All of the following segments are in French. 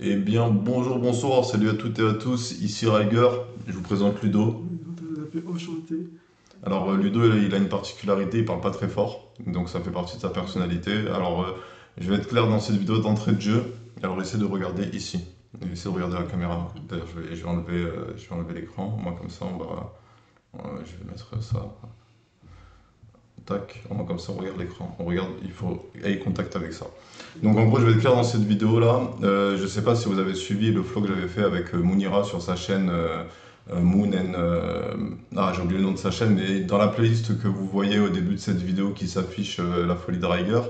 Eh bien, bonjour, bonsoir, salut à toutes et à tous, ici Riger, je vous présente Ludo. Tout à fait enchanté. Alors, Ludo, il a une particularité, il parle pas très fort, donc ça fait partie de sa personnalité. Alors, je vais être clair dans cette vidéo d'entrée de jeu. Alors, essayez de regarder ici, essayez de regarder la caméra. D'ailleurs, je vais enlever l'écran, moi comme ça, je vais mettre ça. Tac, moi comme ça on regarde l'écran, on regarde, il faut eye contact avec ça. Donc en gros je vais être clair dans cette vidéo là, je sais pas si vous avez suivi le flow que j'avais fait avec Mounira sur sa chaîne Moon and... ah j'ai oublié le nom de sa chaîne, mais dans la playlist que vous voyez au début de cette vidéo qui s'affiche La Folie de Riger,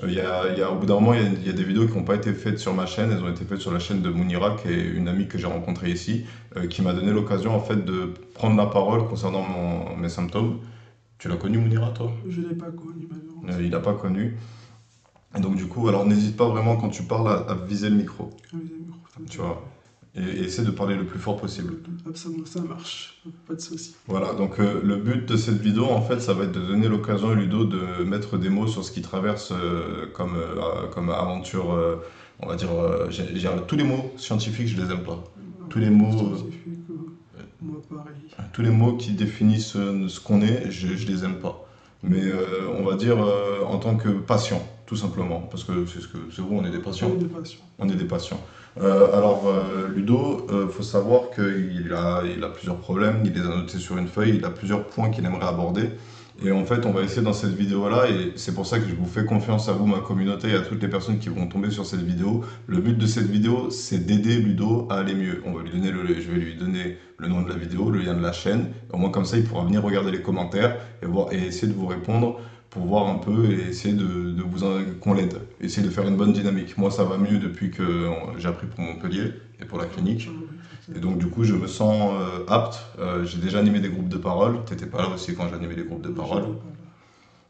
au bout d'un moment il y a des vidéos qui n'ont pas été faites sur ma chaîne, elles ont été faites sur la chaîne de Mounira qui est une amie que j'ai rencontrée ici, qui m'a donné l'occasion en fait de prendre la parole concernant mes symptômes. Tu l'as connu Mounira toi? Je ne l'ai pas connu Il malheureusement. n'a pas connu. Et donc du coup, alors n'hésite pas vraiment quand tu parles à viser le micro, Ah oui, d'accord, tout tu à vois. Et essaie de parler le plus fort possible. fait. Absolument, ça marche. Pas de souci. Voilà, donc le but de cette vidéo, en fait, ça va être de donner l'occasion à Ludo de mettre des mots sur ce qu'il traverse comme aventure, on va dire, tous les mots scientifiques, je les aime pas. Tous les mots, Scientifique, moi pareil. tous les mots qui définissent ce qu'on est, je les aime pas. Mais on va dire en tant que patient, tout simplement, parce que c'est vous, on est des On patients. est des patients. On est des patients. Ludo, faut savoir qu'il a plusieurs problèmes, il les a notés sur une feuille, il a plusieurs points qu'il aimerait aborder. Et en fait, on va essayer dans cette vidéo-là, et c'est pour ça que je vous fais confiance à vous, ma communauté, et à toutes les personnes qui vont tomber sur cette vidéo. Le but de cette vidéo, c'est d'aider Ludo à aller mieux. Je vais lui donner le nom de la vidéo, le lien de la chaîne. Au moins comme ça, il pourra venir regarder les commentaires et essayer de vous répondre pour voir un peu et essayer qu'on l'aide, essayer de faire une bonne dynamique. Moi, ça va mieux depuis que j'ai appris pour Montpellier et pour la Ah clinique. oui, tout à Et fait. donc, du coup, je me sens apte. J'ai déjà animé des groupes de parole. T'étais pas là aussi quand j'animais des groupes de Non, parole.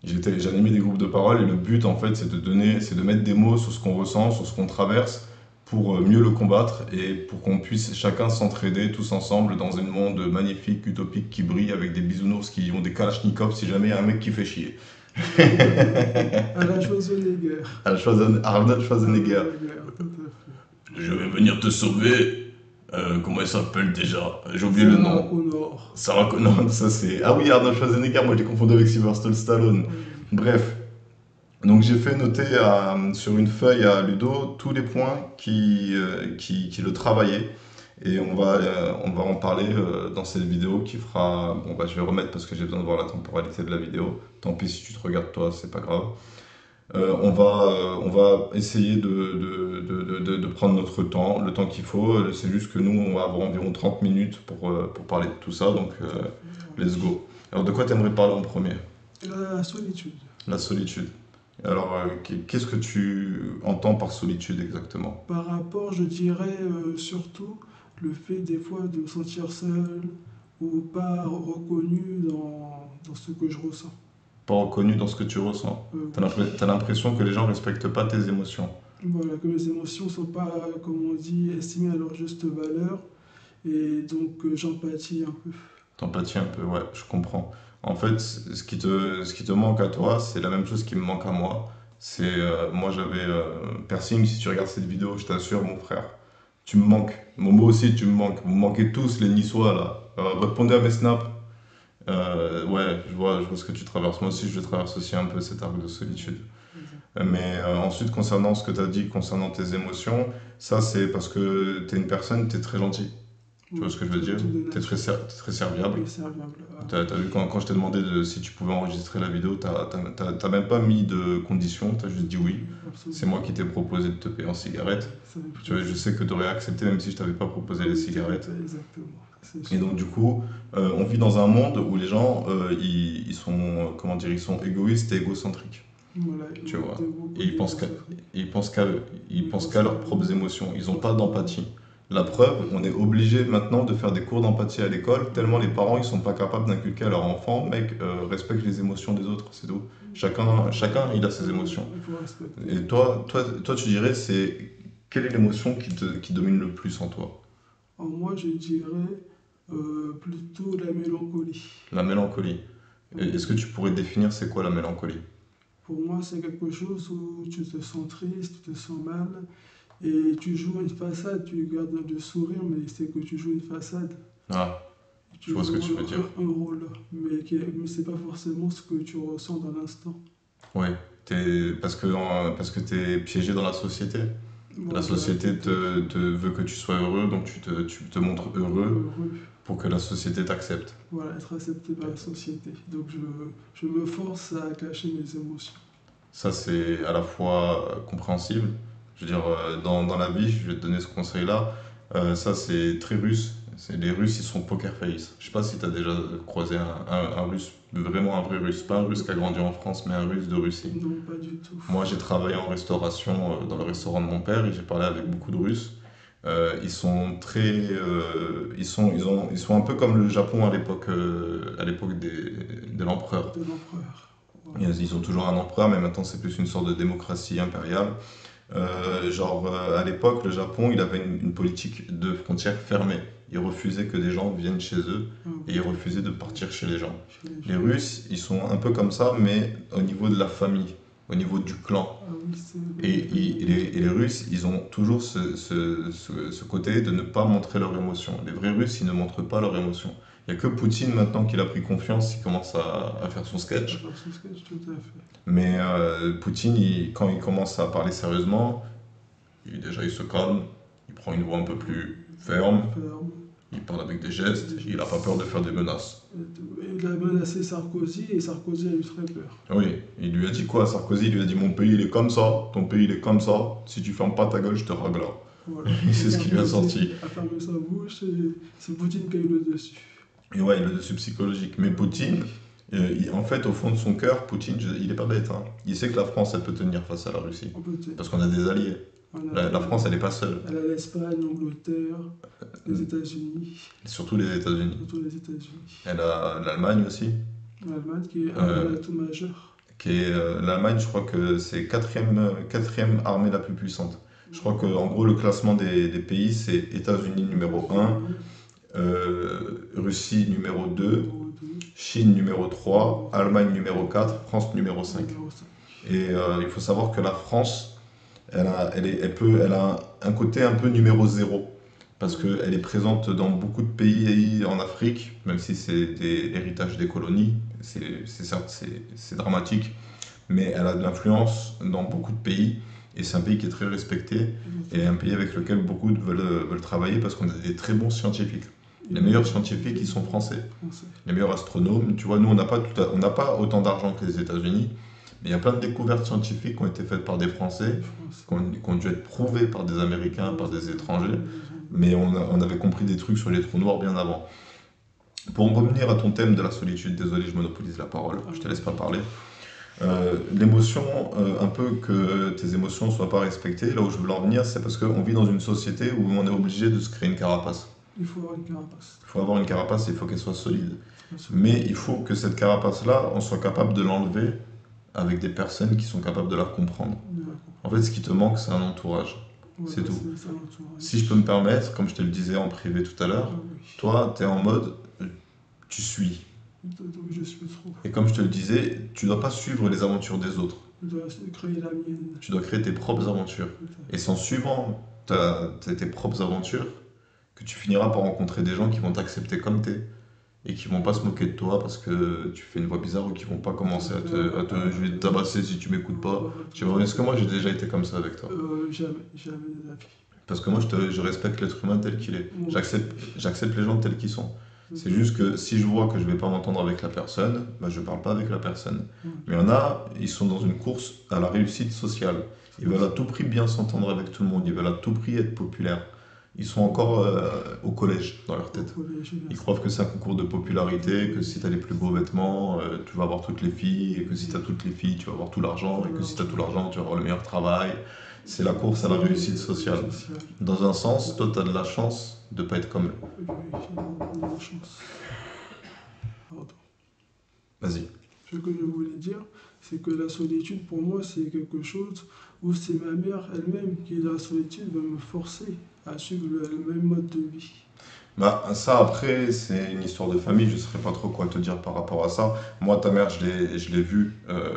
j'étais pas là. J'ai animé des groupes de parole et le but, en fait, c'est de mettre des mots sur ce qu'on ressent, sur ce qu'on traverse pour mieux le combattre et pour qu'on puisse chacun s'entraider tous ensemble dans un monde magnifique, utopique qui brille avec des bisounours qui ont des kalachnikovs si jamais il y a un mec qui fait chier. À la Schwarzenegger. Arnold Schwarzenegger. Schwarzenegger, tout à fait. Je vais venir te sauver. Comment il s'appelle déjà? J'ai oublié le Sarah nom. Connor. Sarah Connor, ça c'est. Ah oui, Arnold Schwarzenegger, moi j'ai confondu avec Sylvester Stallone. Oui. Bref, donc j'ai fait noter sur une feuille à Ludo tous les points qui le travaillaient. Et on va en parler dans cette vidéo qui fera. Bon, bah je vais remettre parce que j'ai besoin de voir la temporalité de la vidéo. Tant pis si tu te regardes toi, c'est pas grave. On va essayer de prendre notre temps, le temps qu'il faut. C'est juste que nous, on va avoir environ 30 minutes pour parler de tout ça. Donc, Tout à fait. let's go. Alors, de quoi t'aimerais parler en premier? La solitude. La solitude. Alors, qu'est-ce que tu entends par solitude exactement? Par rapport, je dirais surtout le fait des fois de me sentir seul ou pas reconnu dans ce que je ressens. Pas reconnu dans ce que tu ressens. Oui. T'as l'impression que les gens respectent pas tes émotions. Voilà, que mes émotions ne sont pas, comme on dit, estimées à leur juste valeur et donc j'empathie un peu. T'empathies un peu, ouais, je comprends. En fait, ce qui te manque à toi, c'est la même chose qui me manque à moi. Moi j'avais piercing, si tu regardes cette vidéo, je t'assure, mon frère, tu me manques. Momo aussi, tu me manques. Vous me manquez tous, les Niçois là. Répondez à mes snaps. Ouais, je vois ce que tu traverses. Moi aussi, je traverse aussi un peu cet arc de solitude. Exact. Mais ensuite, concernant ce que tu as dit, concernant tes émotions, ça c'est parce que tu es une personne, tu es très gentil. Tu vois Oui, ce que je veux dire? tout de Tu es nature. t'es très serviable. Oui, serviable. T'as vu quand je t'ai demandé si tu pouvais enregistrer la vidéo, t'as même pas mis de conditions, t'as juste dit oui. C'est Absolument. moi qui t'ai proposé de te payer en cigarettes. Ça me Tu vois, je plaisir. sais que t'aurais accepté même si je t'avais pas proposé les Oui, tout à cigarettes. fait, exactement. C'est Et sûr. donc du coup, on vit dans un monde où les gens, ils sont, comment dire, ils sont égoïstes et égocentriques. Voilà, Tu vois. beaucoup Et d'égocentrisme. ils pensent qu'à eux, ils Oui, pensent parce qu'à que leurs propres émotions. Ils n'ont pas voilà, d'empathie. La preuve, on est obligé maintenant de faire des cours d'empathie à l'école, tellement les parents ils sont pas capables d'inculquer à leur enfant, mec, respecte les émotions des autres, c'est tout. Chacun il a ses émotions. il faut respecter, Et effectivement. toi tu dirais, quelle est l'émotion qui domine le plus en toi? Alors moi, je dirais plutôt la mélancolie. La mélancolie. Oui. Est-ce que tu pourrais définir c'est quoi la mélancolie? Pour moi, c'est quelque chose où tu te sens triste, tu te sens mal, Et tu joues une façade, tu gardes le sourire, mais c'est que tu joues une façade. Ah, je Tu vois ce que joues tu veux dire. un rôle, mais c'est pas forcément ce que tu ressens dans l'instant. Oui, parce que t'es piégé dans la société. La Voilà, société tout à fait. te veut que tu sois heureux, donc tu te montres heureux Heureux, pour que la société t'accepte. voilà, être accepté par la société. Donc je me force à cacher mes émotions. Ça, c'est à la fois compréhensible. Je veux dire, dans la vie, je vais te donner ce conseil-là. Ça, c'est très russe. Les Russes, ils sont poker face. Je sais pas si tu as déjà croisé un Russe, vraiment un vrai Russe. Pas un Russe qui a grandi en France, mais un Russe de Russie. Non, pas du tout. Moi, j'ai travaillé en restauration dans le restaurant de mon père et j'ai parlé avec beaucoup de Russes. Ils sont très, ils sont un peu comme le Japon à l'époque de l'empereur. De l'empereur. Voilà. Ils ont toujours un empereur, mais maintenant c'est plus une sorte de démocratie impériale. À l'époque, le Japon, il avait une politique de frontières fermée. Il refusait que des gens viennent chez eux Ah et oui, il refusait de partir chez les gens. chez les Les gens. Russes, ils sont un peu comme ça, mais au niveau de la famille, au niveau du clan. Ah oui, c'est Et les Russes, ils ont toujours ce côté de ne pas montrer leurs émotions. Les vrais Russes, ils ne montrent pas leurs émotions. Il n'y a que Poutine maintenant qu'il a pris confiance, il commence à faire son sketch. faire son sketch, tout à fait. Mais Poutine, quand il commence à parler sérieusement, déjà il se calme, il prend une voix un peu plus ferme, Ferme. il parle avec des gestes, il n'a pas peur de faire des menaces. Il a menacé Sarkozy et Sarkozy a eu très peur. Oui, il lui a dit quoi, Sarkozy? Il lui a dit mon pays il est comme ça, ton pays il est comme ça, si tu fermes pas ta gueule, je te règle là. Voilà. C'est ce qui lui a sorti. A fermé sa bouche et c'est Poutine qui a eu le dessus. Et ouais, il a le dessus psychologique. Mais Poutine, en fait, au fond de son cœur, Poutine, il est pas bête. Hein. Il sait que la France, elle peut tenir face à la Russie. On peut dire. Parce qu'on a des alliés. La France, elle n'est pas seule. Elle a l'Espagne, l'Angleterre, les États-Unis, Surtout les États-Unis. surtout les États-Unis. Elle a l'Allemagne aussi. L'Allemagne qui est un atout majeur. L'Allemagne, je crois que c'est quatrième armée la plus puissante. Je crois qu'en gros, le classement des pays, c'est États-Unis numéro 1, Russie numéro 2, Chine numéro 3, Allemagne numéro 4, France numéro 5. Et il faut savoir que la France, elle a un côté un peu numéro 0. Parce qu'elle est présente dans beaucoup de pays en Afrique, même si c'est l'héritage des colonies. Certes, c'est dramatique, mais elle a de l'influence dans beaucoup de pays. Et c'est un pays qui est très respecté et un pays avec lequel beaucoup veulent travailler parce qu'on a des très bons scientifiques. Les meilleurs scientifiques, ils sont français. Les meilleurs astronomes, tu vois, nous, on n'a pas autant d'argent que les États-Unis, mais il y a plein de découvertes scientifiques qui ont été faites par des Français, qui ont dû être prouvées par des Américains, par des étrangers, mais on avait compris des trucs sur les trous noirs bien avant. Pour en revenir à ton thème de la solitude, désolé, je monopolise la parole, je te laisse pas parler. L'émotion, un peu que tes émotions ne soient pas respectées, là où je veux en venir, c'est parce qu'on vit dans une société où on est obligé de se créer une carapace. Il faut avoir une carapace. Il faut avoir une carapace et il faut qu'elle soit solide. Mais il faut que cette carapace-là, on soit capable de l'enlever avec des personnes qui sont capables de la comprendre. En fait, ce qui te manque, c'est un entourage. C'est tout. Si je peux me permettre, comme je te le disais en privé tout à l'heure, toi, tu es en mode, tu suis. Je suis trop. Et comme je te le disais, tu dois pas suivre les aventures des autres. Je dois créer la mienne. Tu dois créer tes propres aventures. Et c'est en suivant tes propres aventures que tu finiras par rencontrer des gens qui vont t'accepter comme t'es et qui vont pas se moquer de toi parce que tu fais une voix bizarre ou qui vont pas commencer je vais te tabasser si tu m'écoutes pas. Tu vois, est-ce que moi j'ai déjà été comme ça avec toi? Jamais de la vie. Parce que moi je respecte l'être humain tel qu'il est. J'accepte les gens tels qu'ils sont. C'est juste que si je vois que je vais pas m'entendre avec la personne, bah je parle pas avec la personne. Mais il y en a, ils sont dans une course à la réussite sociale. Ils veulent à tout prix bien s'entendre avec tout le monde, ils veulent à tout prix être populaires. Ils sont encore au collège dans leur tête. Ils croient que c'est un concours de popularité, que si tu as les plus beaux vêtements, tu vas avoir toutes les filles, et que si tu as toutes les filles, tu vas avoir tout l'argent, et que si tu as tout l'argent, tu vas avoir le meilleur travail. C'est la course à la réussite sociale. Dans un sens, toi, tu as de la chance de ne pas être comme eux. Oui, j'ai de la chance. Pardon. Vas-y. Ce que je voulais dire, c'est que la solitude, pour moi, c'est quelque chose où c'est ma mère elle-même qui, dans la solitude, va me forcer à suivre le même mode de vie. Bah, ça, après, c'est une histoire de famille, je ne saurais pas trop quoi te dire par rapport à ça. Moi, ta mère, je l'ai vue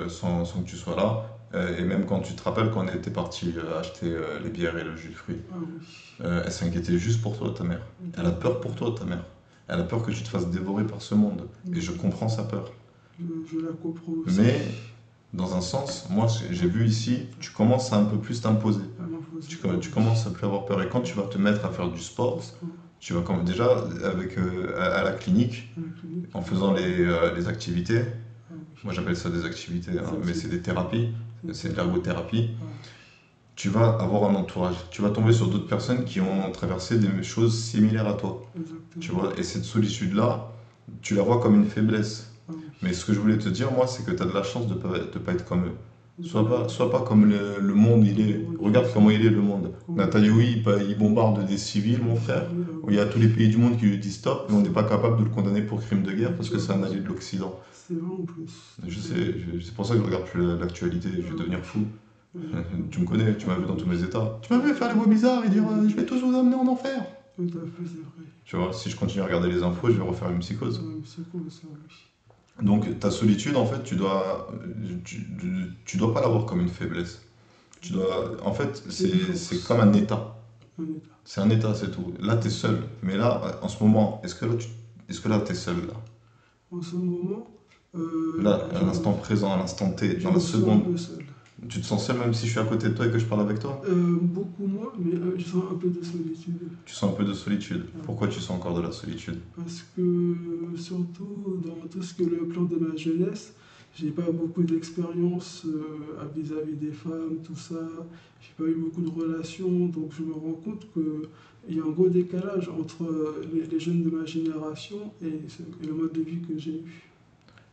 sans que tu sois là. Et même quand tu te rappelles quand on était parti acheter les bières et le jus de fruits, Ah oui. elle s'inquiétait juste pour toi, ta mère. Elle a peur pour toi, ta mère. Elle a peur que tu te fasses dévorer par ce monde. Et je comprends sa peur. Je la comprends aussi. Mais, dans un sens, moi, j'ai vu ici, tu commences à un peu plus t'imposer. Elle m'impose. Tu commences à plus avoir peur. Et quand tu vas te mettre à faire du sport, tu vas comme déjà avec, à la clinique, À la clinique. en faisant les activités, Ah oui. moi j'appelle ça des activités, hein, Des mais c'est des thérapies, c'est de l'ergothérapie, Ah, tu vas avoir un entourage. Tu vas tomber sur d'autres personnes qui ont traversé des choses similaires à toi. exactement. Tu vois, et cette solitude-là, tu la vois comme une faiblesse. Ah oui. Mais ce que je voulais te dire, moi, c'est que tu as de la chance de ne pas être comme eux. Sois pas comme le monde, il est. Regarde comment il est, le monde. Netanyahou, il bombarde des civils, mon frère. Il y a tous les pays du monde qui lui disent stop, mais on n'est pas capable de le condamner pour crime de guerre parce que c'est un allié de l'Occident. C'est vrai en plus. Je sais, c'est pour ça que je regarde plus l'actualité, je vais devenir fou. Tu me connais, tu m'as vu dans tous mes états. Tu m'as vu faire les voix bizarres et dire je vais tous vous amener en enfer. Tout à fait, c'est vrai. Tu vois, si je continue à regarder les infos, je vais refaire une psychose. C'est cool ça, oui. Donc ta solitude, en fait, tu dois pas l'avoir comme une faiblesse. En fait, c'est comme un état. Un état. C'est un état, c'est tout. Là, tu es seul. Mais là, en ce moment, est-ce que là, tu es seul là? En ce moment, Là, à je l'instant présent, à l'instant T, je dans la me sens un seconde. peu seul. Tu te sens seul même si je suis à côté de toi et que je parle avec toi? Beaucoup moins, mais je sens un peu de solitude. Tu sens un peu de solitude. Pourquoi tu sens encore de la solitude? Parce que, surtout dans tout ce que le plan de ma jeunesse, j'ai pas beaucoup d'expérience vis-à-vis des femmes, tout ça. J'ai pas eu beaucoup de relations, donc je me rends compte qu'il y a un gros décalage entre les jeunes de ma génération et le mode de vie que j'ai eu.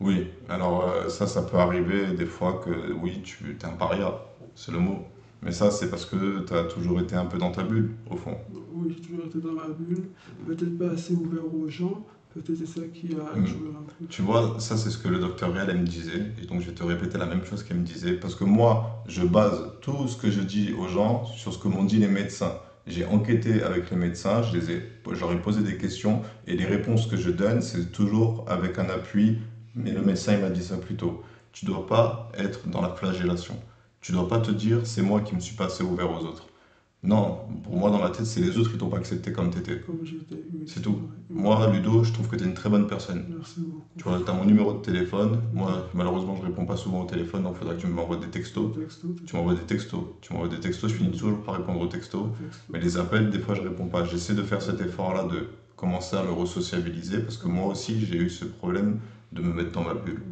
Oui, alors ça peut arriver des fois que oui, tu es un paria, c'est le mot. Mais ça, c'est parce que tu as toujours été un peu dans ta bulle, au fond. Oui, j'ai toujours été dans ma bulle, peut-être pas assez ouvert aux gens, peut-être c'est ça qui a joué un peu. Tu vois, ça c'est ce que le docteur Réal elle me disait, et donc je vais te répéter la même chose qu'elle me disait, parce que moi, je base tout ce que je dis aux gens sur ce que m'ont dit les médecins. J'ai enquêté avec les médecins, je leur ai posé des questions, et les réponses que je donne, c'est toujours avec un appui, mais le médecin il m'a dit ça plus tôt. Tu dois pas être dans la flagellation. Tu dois pas te dire, c'est moi qui me suis pas assez ouvert aux autres. Non, pour moi dans ma tête, c'est les autres qui t'ont pas accepté comme t'étais. Comme j'étais, oui, C'est tout. vrai. Moi, Ludo, je trouve que tu es une très bonne personne. Merci beaucoup. Tu vois, tu as mon numéro de téléphone. Moi, malheureusement, je réponds pas souvent au téléphone, donc il faudra que tu m'envoies des textos. Tu m'envoies des textos. Tu m'envoies des textos, je finis toujours par répondre aux textos. Mais les appels, des fois, je réponds pas. J'essaie de faire cet effort-là de commencer à me resociabiliser parce que moi aussi, j'ai eu ce problème de me mettre dans ma bulle.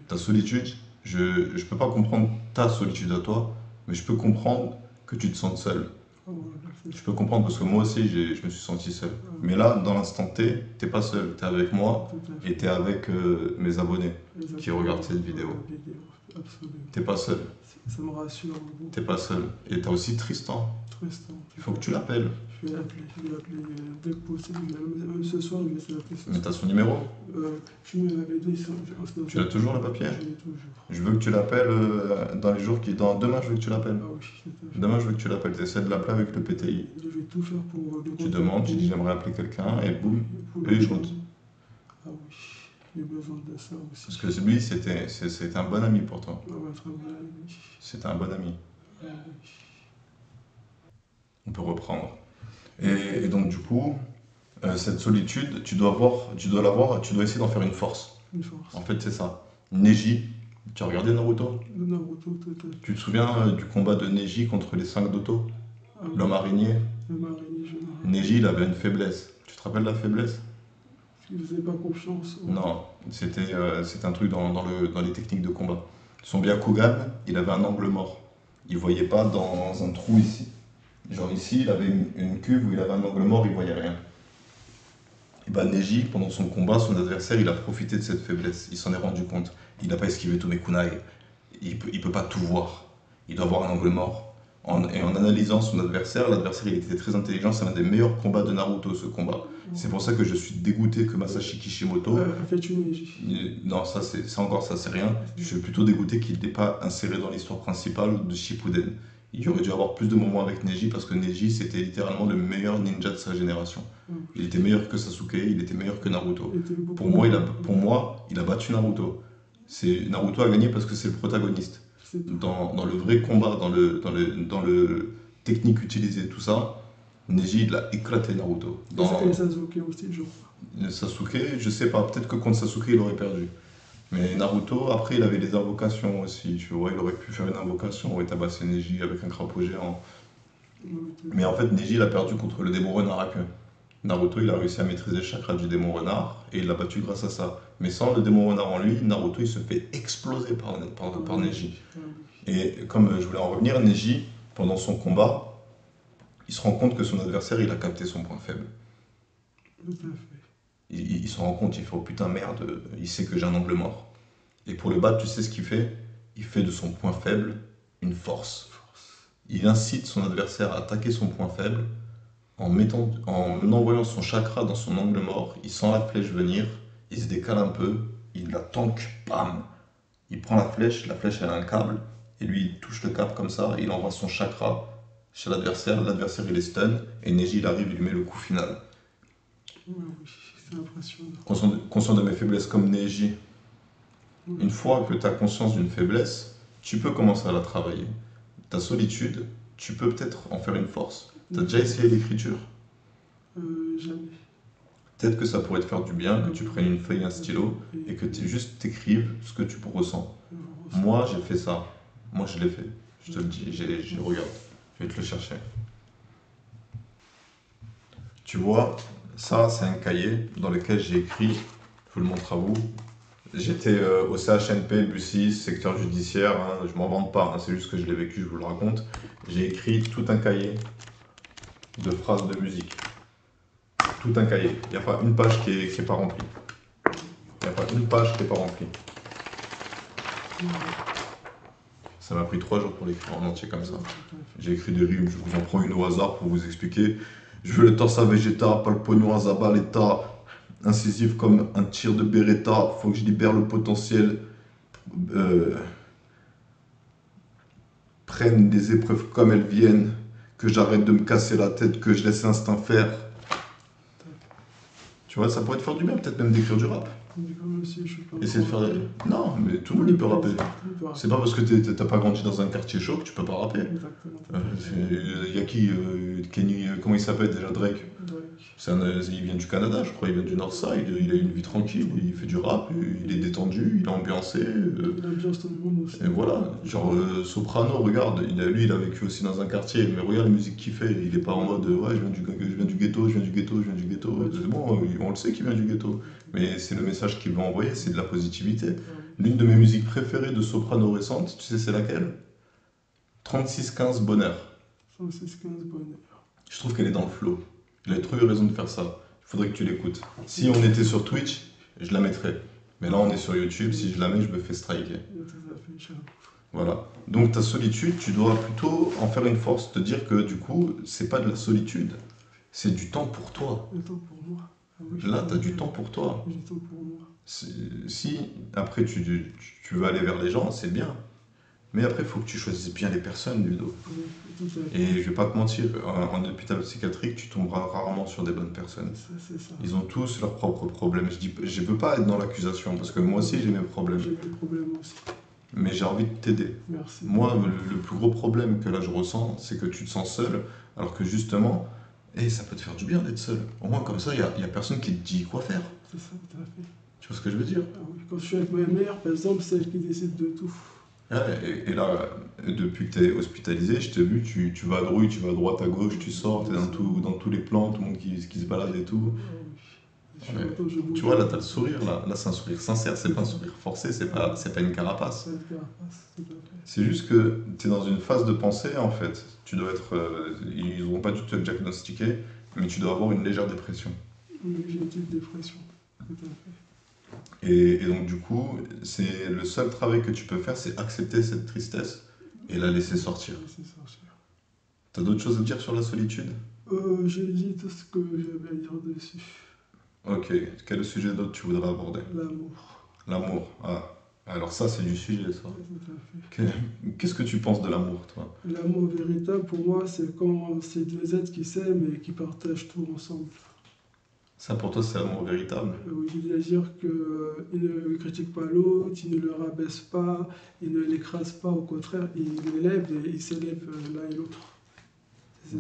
Ta solitude, je peux pas comprendre ta solitude à toi, mais je peux comprendre que tu te sentes seul. Je peux comprendre parce que moi aussi, je me suis senti seul. Mais là, dans l'instant T, t'es pas seul. T'es avec moi et t'es avec mes abonnés qui regardent cette vidéo. T'es pas seul. Ça me rassure beaucoup. T'es pas seul. Et t'as aussi Tristan. Tristan. Il faut que tu l'appelles. Je vais l'appeler dès que possible. Même ce soir, je vais essayer d'appeler. Mais t'as son numéro? Tu me l'avais dit. Tu l'as toujours le papier? Je l'ai toujours. Je veux que tu l'appelles dans les jours qui. Demain, je veux que tu l'appelles. Ah oui, demain, je veux que tu l'appelles. Tu essaies de l'appeler avec le PTI. Je vais tout faire pour. Tu demandes, tu dis j'aimerais appeler quelqu'un et boum, eux ils comptent. Ah oui, j'ai besoin de ça aussi. Parce que lui, c'était un bon ami pour toi. Ah ouais, très bon ami. C'était un bon ami. Ah oui. On peut reprendre. Et donc, du coup, cette solitude, tu dois l'avoir, tu dois essayer d'en faire une force. Une force. En fait, c'est ça. Neji, tu as regardé Naruto? Naruto, tout à fait. Tu te souviens du combat de Neji contre les 5 d'Oto? Ah oui. L'homme araignée? L'homme araignée, je me rappelle. Neji, il avait une faiblesse. Tu te rappelles de la faiblesse? Il ne faisait pas confiance. Non, c'était un truc dans les techniques de combat. Son Byakugan, il avait un angle mort. Il voyait pas dans un trou ici. Genre ici, il avait une cuve où il avait un angle mort, il voyait rien. Et ben Neji, pendant son combat, son adversaire, il a profité de cette faiblesse. Il s'en est rendu compte. Il n'a pas esquivé tous mes kunai. Il peut pas tout voir. Il doit avoir un angle mort. Et en analysant son adversaire, l'adversaire il était très intelligent. C'est l'un des meilleurs combats de Naruto, ce combat. C'est pour ça que je suis dégoûté que Masashi Kishimoto. Fait une Neji. Non, ça c'est encore ça, c'est rien. Je suis plutôt dégoûté qu'il n'ait pas inséré dans l'histoire principale de Shippuden. Il aurait dû avoir plus de moments avec Neji parce que Neji c'était littéralement le meilleur ninja de sa génération. Il était meilleur que Sasuke, il était meilleur que Naruto. Pour moi, il a battu Naruto. Naruto a gagné parce que c'est le protagoniste. C'est tout. dans le vrai combat, dans le technique utilisée, tout ça, Neji, il a éclaté Naruto. Et Sasuke aussi, je crois. Sasuke, je sais pas, peut-être que contre Sasuke, il aurait perdu. Mais Naruto, après, il avait des invocations aussi, tu vois, il aurait pu faire une invocation et tabasser Neji avec un crapaud géant. Naruto. Mais en fait, Neji, il a perdu contre le démon renard à queue. Naruto, il a réussi à maîtriser le chakra du démon renard et il l'a battu grâce à ça. Mais sans le démon renard en lui, Naruto, il se fait exploser par Neji. Ah Et comme je voulais en revenir, Neji, pendant son combat, il se rend compte que son adversaire, il a capté son point faible. oui, tout à fait. Il s'en rend compte, il fait oh putain merde, il sait que j'ai un angle mort. Et pour le battre, tu sais ce qu'il fait? Il fait de son point faible une force. Il incite son adversaire à attaquer son point faible en envoyant son chakra dans son angle mort. Il sent la flèche venir, il se décale un peu, il la tank, bam! Il prend la flèche elle a un câble, et lui il touche le câble comme ça, il envoie son chakra chez l'adversaire il est stun, et Neji il arrive, il lui met le coup final. Ouais, oui, c'est impressionnant. Conscient de mes faiblesses comme Neji, Ouais. une fois que tu as conscience d'une faiblesse, tu peux commencer à la travailler. Ta solitude, tu peux peut-être en faire une force. Tu as déjà essayé l'écriture? Jamais. Peut-être que ça pourrait te faire du bien, que tu prennes une feuille et un stylo et que tu juste t'écrives ce que tu ressens. Moi, j'ai fait ça. Moi, je l'ai fait. Je te le dis, regarde. Je vais te le chercher. Tu vois, ça, c'est un cahier dans lequel j'ai écrit, je vous le montre à vous. J'étais au CHNP, Bussy, secteur judiciaire, hein, je m'en vante pas, hein, c'est juste que je l'ai vécu, je vous le raconte. J'ai écrit tout un cahier de phrases de musique. Tout un cahier. Il n'y a pas une page qui est pas remplie. Il n'y a pas une page qui n'est pas remplie. Ça m'a pris 3 jours pour l'écrire en entier comme ça. J'ai écrit des rimes, je vous en prends une au hasard pour vous expliquer. Je veux le torse à Vegeta, pas le pognon à Zabaleta. Incisif comme un tir de Beretta, faut que je libère le potentiel. Prenne des épreuves comme elles viennent, que j'arrête de me casser la tête, que je laisse l'instinct faire. Tu vois, ça pourrait te faire du bien, peut-être même d'écrire du rap. Mais comme aussi, je suis pas Essayer de faire. encore Non, mais tout le monde il peut rapper. rapper. C'est pas parce que t'as pas grandi dans un quartier chaud que tu peux pas rapper. Exactement. Il y a qui Kenny, comment il s'appelle déjà Drake? Drake. Il vient du Canada, je crois, il vient du Northside, il a une vie tranquille, il fait du rap, il est détendu, il est ambiancé. Il ambiance tout le monde aussi. Et voilà, genre Soprano, regarde, lui il a vécu aussi dans un quartier, mais regarde la musique qu'il fait, il est pas en mode ouais, je viens du ghetto, je viens du ghetto, je viens du ghetto. C'est bon, on le sait qu'il vient du ghetto, mais c'est le message qu'il veut envoyer, c'est de la positivité. L'une de mes musiques préférées de Soprano récente, tu sais c'est laquelle? 3615 Bonheur. 106-15 bonheur. Je trouve qu'elle est dans le flow. Il a trop eu raison de faire ça. Il faudrait que tu l'écoutes. Si on était sur Twitch, je la mettrais. Mais là, on est sur YouTube. Si je la mets, je me fais striker. Tout à fait, j'avoue. Voilà. Donc, ta solitude, tu dois plutôt en faire une force. Te dire que du coup, c'est pas de la solitude. C'est du temps pour toi. Le temps pour moi. Ah oui, Là, tu as du temps pour toi. J'ai du temps pour moi. Si après tu veux aller vers les gens, c'est bien. Mais après, il faut que tu choisisses bien les personnes, Ludo. Oui, tout à fait. Et je vais pas te mentir, en hôpital psychiatrique, tu tomberas rarement sur des bonnes personnes. C'est ça. Ils ont tous leurs propres problèmes. Je veux pas être dans l'accusation, parce que moi aussi j'ai mes problèmes. J'ai mes problèmes aussi. Mais j'ai envie de t'aider. Merci. Moi, le plus gros problème que là je ressens, c'est que tu te sens seul, alors que justement, ça peut te faire du bien d'être seul. Au moins comme ça, il y a personne qui te dit quoi faire. C'est ça, tout à fait. Tu vois ce que je veux dire? Ah oui, quand je suis avec ma mère, par exemple, c'est elle qui décide de tout. Et là, depuis que tu es hospitalisé, je t'ai vu, tu vas à droite, tu vas à droite, à gauche, tu sors, tu es dans tous les plans, tout le monde qui se balade et tout. Ah oui. Ouais. Je bouge. Tu vois, là, tu as le sourire, là c'est un sourire sincère, c'est pas un sourire forcé, c'est pas une carapace. Ça te carapace, tout à fait. C'est juste que tu es dans une phase de pensée, en fait. Tu dois être. Ils n'auront pas dû te diagnostiquer, mais tu dois avoir une légère dépression. Oui, j'ai une petite dépression, tout à fait. Et donc, du coup, c'est le seul travail que tu peux faire, c'est accepter cette tristesse et la laisser sortir. Laisser sortir. T'as d'autres choses à dire sur la solitude? J'ai dit tout ce que j'avais à dire dessus. Ok, quel sujet d'autre tu voudrais aborder? L'amour. L'amour. Ah, alors ça, c'est du sujet, ça. Tout à fait. Qu'est-ce que tu penses de l'amour, toi? L'amour véritable, pour moi, c'est quand c'est deux êtres qui s'aiment et qui partagent tout ensemble. Ça pour toi c'est l'amour véritable. Oui, c'est-à-dire qu'il ne critique pas l'autre, il ne le rabaisse pas, il ne l'écrase pas, au contraire, il l'élève et il s'élève l'un et l'autre.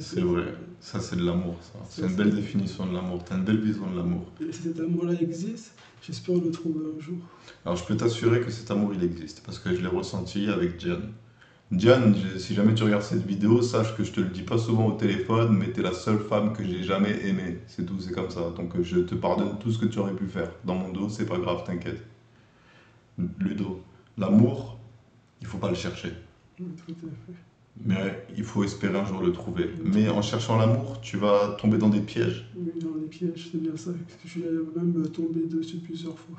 C'est vrai, ça c'est de l'amour ça. C'est une c'est- belle définition de l'amour, t'as une belle vision de l'amour. Et si cet amour-là existe, j'espère le trouver un jour. Alors je peux t'assurer que cet amour il existe, parce que je l'ai ressenti avec Diane. Diane, si jamais tu regardes cette vidéo, sache que je te le dis pas souvent au téléphone, mais t'es la seule femme que j'ai jamais aimée. C'est tout, c'est comme ça. Donc je te pardonne tout ce que tu aurais pu faire. Dans mon dos, c'est pas grave, t'inquiète. Ludo, l'amour, il faut pas le chercher. Tout à fait. Mais il faut espérer un jour le trouver. Mais en cherchant l'amour, tu vas tomber dans des pièges. Oui, dans les pièges, c'est bien ça. Je suis même tombé dessus plusieurs fois.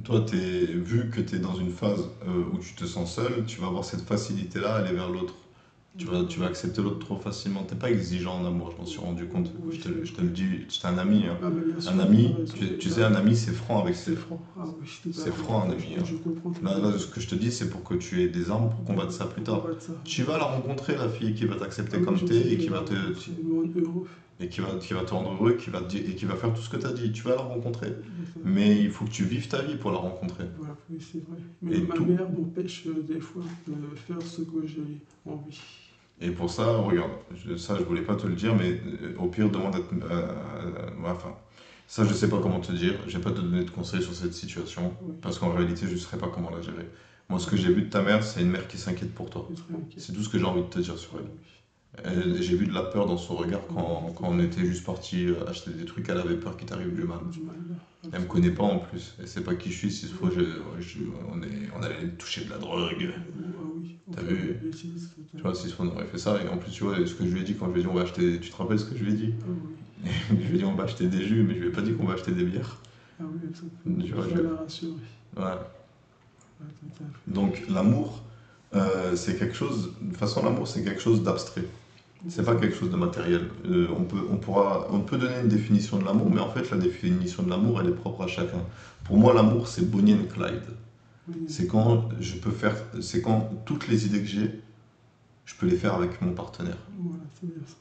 Toi, vu que tu es dans une phase où tu te sens seul, tu vas avoir cette facilité-là à aller vers l'autre. Tu vas accepter l'autre trop facilement. T'es pas exigeant en amour, je m'en suis rendu compte. Oui, Je te le dis, c'est un ami. Hein. Ah, bah, bien sûr, Un ami, t'as raison. tu sais, un ami, c'est franc avec C'est franc. Ah oui, tout à c'est fait. franc, un ami. Hein. Je comprends tout Là, à fait. ce que je te dis, c'est pour que tu aies des armes pour combattre ça plus tard. Combattre ça. Tu vas la rencontrer, la fille qui va t'accepter Ah oui, comme je t'es sais et qui va que te, me rendre heureux. et qui va te rendre heureux, et qui va faire tout ce que tu as dit. Tu vas la rencontrer. Tout à fait. Mais il faut que tu vives ta vie pour la rencontrer. Voilà, oui, c'est vrai. Mais Et ma tout. mère m'empêche des fois de faire ce que j'ai envie. Et pour ça, regarde, ça je voulais pas te le dire, mais au pire, demande à... enfin, ça je sais pas comment te dire, je vais pas te donner de conseils sur cette situation, Oui, parce qu'en réalité, je saurais pas comment la gérer. Moi, ce que j'ai vu de ta mère, c'est une mère qui s'inquiète pour toi. je suis très inquiet. C'est tout ce que j'ai envie de te dire sur elle. Oui. J'ai vu de la peur dans son regard quand on était juste parti acheter des trucs, elle avait peur qu'il t'arrive du mal. Du mal, Elle me connaît pas en plus, elle sait pas qui je suis, s'il se faut, on allait toucher de la drogue. Ah oui, on T'as fait vu? des bêtises, tout à Tu vois, fait. si on aurait fait ça, et en plus, tu vois, ce que je lui ai dit quand je lui ai dit on va acheter. Tu te rappelles ce que je lui ai dit? Ah oui, Je lui ai dit on va acheter des jus, mais je lui ai pas dit qu'on va acheter des bières. ah oui, exactement. Tu vois, Je vais la rassurer. Voilà. Ah, tout à fait. Donc, l'amour, c'est quelque chose. De toute façon, l'amour, c'est quelque chose d'abstrait. C'est pas quelque chose de matériel. On peut donner une définition de l'amour, mais en fait, la définition de l'amour, elle est propre à chacun. Pour moi, l'amour, c'est Bonnie and Clyde. Oui, C'est quand toutes les idées que j'ai, je peux les faire avec mon partenaire. voilà, c'est bien ça.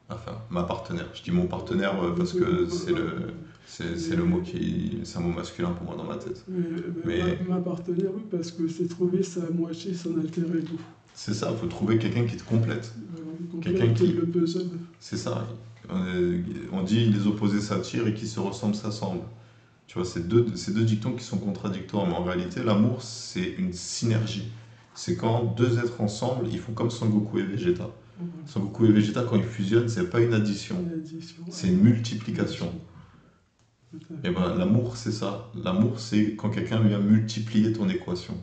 Enfin, ma partenaire. Je dis mon partenaire parce que c'est le mot c'est un mot masculin pour moi dans ma tête. Mais- Ma partenaire, oui, parce que c'est trouver sa moitié, son alter ego. C'est ça, il faut trouver quelqu'un qui te complète. Quelqu'un Quelqu'un qui- le puzzle. C'est ça. On dit les opposés s'attirent et qui se ressemblent s'assemblent. Tu vois, c'est deux dictons qui sont contradictoires, mais en réalité, l'amour, c'est une synergie. C'est quand deux êtres ensemble, ils font comme Sangoku et Vegeta. Voilà. Sangoku et Vegeta, quand ils fusionnent, c'est pas une addition, Une addition. c'est une multiplication. Tout à fait. Et ben, l'amour, c'est ça. L'amour, c'est quand quelqu'un vient multiplier ton équation.